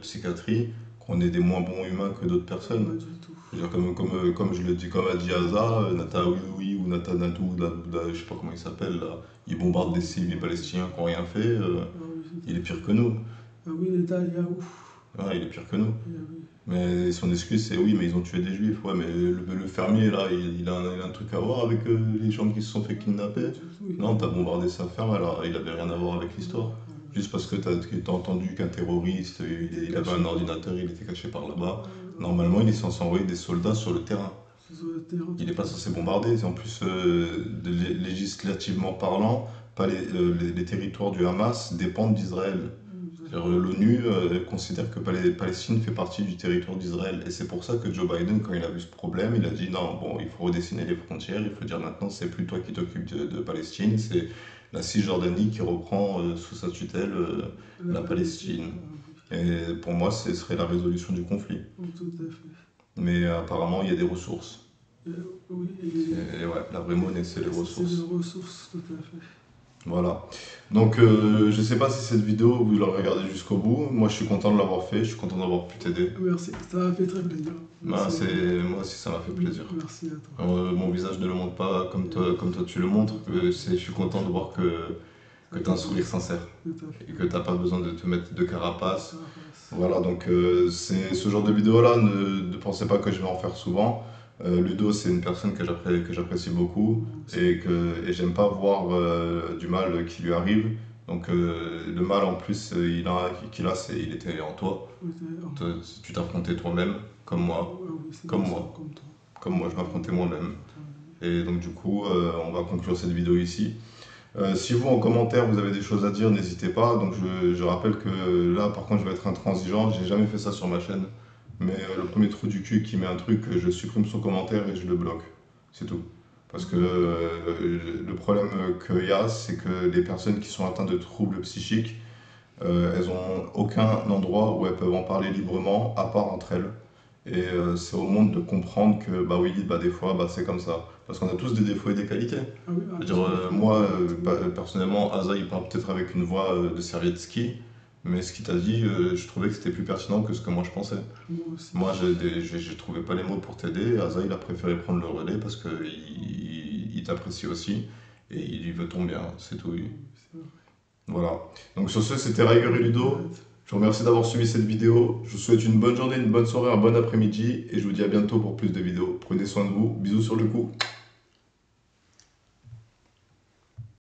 psychiatrie qu'on est des moins bons humains que d'autres Pas personnes. du tout. Je veux dire, comme je le dis, comme a dit Aza, Nata oui, oui, ou Nata Natou, je sais pas comment il s'appelle, là, il bombarde des civils palestiniens qui n'ont rien fait, Ah oui, il est pire que nous. ah oui, Netanyahou. Ouais, il est pire que nous. Ah oui. Mais son excuse, c'est oui, mais ils ont tué des juifs. Ouais, mais le fermier, là, il a un truc à voir avec les gens qui se sont fait kidnapper. Oui. Non, t'as bombardé sa ferme, alors il avait rien à voir avec l'histoire. Juste parce que t'as entendu qu'un terroriste, il avait un ordinateur, il était caché par là-bas. Normalement, il est censé envoyer des soldats sur le terrain. sur le terrain. Il n'est pas censé bombarder. En plus, législativement parlant, pas les territoires du Hamas dépendent d'Israël. L'ONU considère que Palestine fait partie du territoire d'Israël. Et c'est pour ça que Joe Biden, quand il a vu ce problème, il a dit non, bon, il faut redessiner les frontières, il faut dire maintenant, c'est plus toi qui t'occupes de Palestine, c'est la Cisjordanie qui reprend sous sa tutelle la Palestine. Et pour moi, ce serait la résolution du conflit. Tout à fait. Mais apparemment, il y a des ressources. Oui, Et ouais, la vraie monnaie, c'est les ressources. C'est les ressources, tout à fait. Voilà. Donc, je sais pas si cette vidéo, vous la regardez jusqu'au bout. Moi, je suis content de l'avoir fait. Je suis content d'avoir pu t'aider. Merci, ça m'a fait très plaisir. Moi aussi, ça m'a fait plaisir. Merci à toi. Mon visage ne le montre pas comme toi tu le montres. Je suis content de voir que tu as un sourire sincère Tout à fait. et que tu n'as pas besoin de te mettre de carapace. Voilà, donc c'est ce genre de vidéo-là, ne pensez pas que je vais en faire souvent. Ludo, c'est une personne que j'apprécie beaucoup et j'aime pas voir du mal qui lui arrive. Donc le mal en plus qu'il a, il était en toi. Tu t'affrontais toi-même, comme moi. Comme moi. Comme moi, je m'affrontais moi-même. Et donc du coup, on va conclure cette vidéo ici. Si vous, en commentaire, vous avez des choses à dire, n'hésitez pas. Donc je rappelle que là, par contre, je vais être intransigeant. J'ai jamais fait ça sur ma chaîne. Mais le premier trou du cul qui met un truc, je supprime son commentaire et je le bloque. C'est tout. Parce que le problème qu'il y a, c'est que les personnes qui sont atteintes de troubles psychiques, elles n'ont aucun endroit où elles peuvent en parler librement, à part entre elles. Et c'est au monde de comprendre que, bah oui, bah des fois, bah c'est comme ça. Parce qu'on a tous des défauts et des qualités. Moi, personnellement, Asa, il parle peut-être avec une voix de serviette ski, mais ce qu'il t'a dit, je trouvais que c'était plus pertinent que ce que moi je pensais. Moi, je trouvais pas les mots pour t'aider. Asa, il a préféré prendre le relais parce qu'il t'apprécie aussi et il veut ton bien, c'est tout. Voilà. Donc sur ce, c'était Riger et Ludo. Je vous remercie d'avoir suivi cette vidéo. Je vous souhaite une bonne journée, une bonne soirée, un bon après-midi et je vous dis à bientôt pour plus de vidéos. Prenez soin de vous. Bisous sur le cou.